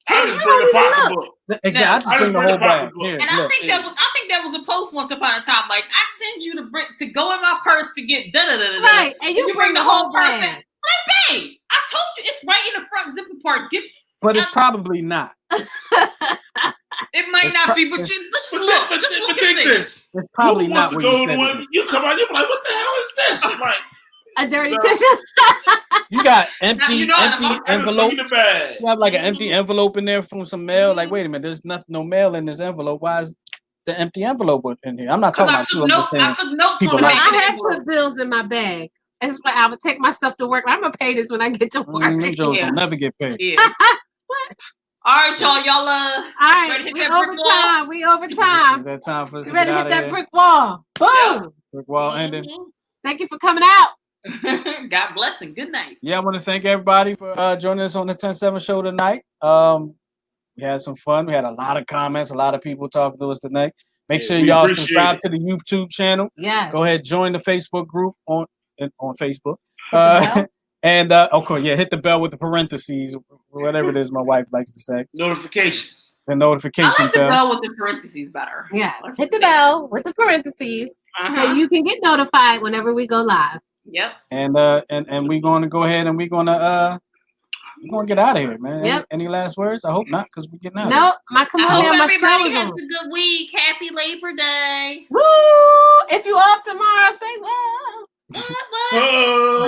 I just bring the pocketbook. Exactly. I just bring the whole bag. And I think that was a post once upon a time. Like, I send you to go in my purse to get da-da-da-da-da. Right, and you bring the whole purse back. Like, babe, I told you it's right in the front zipper part. But it's probably not. It might not be, but just look. Just look and see. It's probably not what you said. You come out, you're like, what the hell is this? Like, a dirty tissue. You got empty envelope. You have like an empty envelope in there from some mail. Like, wait a minute, there's no mail in this envelope. Why is the empty envelope in here? I'm not talking about you. I took notes on the I have put bills in my bag. That's why I would take my stuff to work. I'm gonna pay this when I get to work. Them Joes will never get paid. Yeah. What? All right, y'all. All right, ready to hit we that over brick wall? time. We over time. Is that time for us to ready get to hit that here? brick wall? Boom. Yep. Brick wall ending. Thank you for coming out. God bless and good night. Yeah, I want to thank everybody for joining us on the 10-7 show tonight. We had some fun. We had a lot of comments, a lot of people talking to us tonight. Make sure y'all subscribe to the YouTube channel. Yeah. Go ahead, join the Facebook group on Facebook. And of course, hit the bell with the parentheses, whatever it is my wife likes to say. Notifications. The notification I like the bell with the parentheses better. Yeah. Hit the bell with the parentheses so you can get notified whenever we go live. Yep. And we're going to go ahead and we're going to get out of here, man. Yep. Any last words? I hope not, because we're getting out. Nope. I hope everybody has a good week. Happy Labor Day. Woo! If you off tomorrow, say well.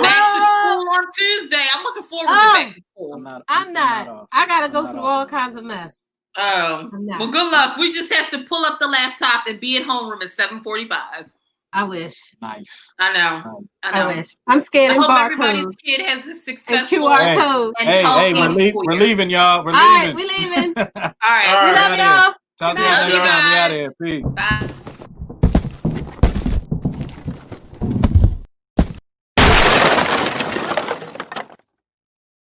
Back to school on Tuesday. I'm looking forward to back to school. I'm not. I gotta go through all kinds of mess. Oh, well, good luck. We just have to pull up the laptop and be at homeroom at 7:45. I wish. Nice. I know. I wish. I'm scared of barcode. Everybody's kid has a successful QR code. Hey, we're leaving, y'all. We're leaving. All right, we leaving. All right. We love y'all. Talk to you next time. We out of here. Peace. Bye.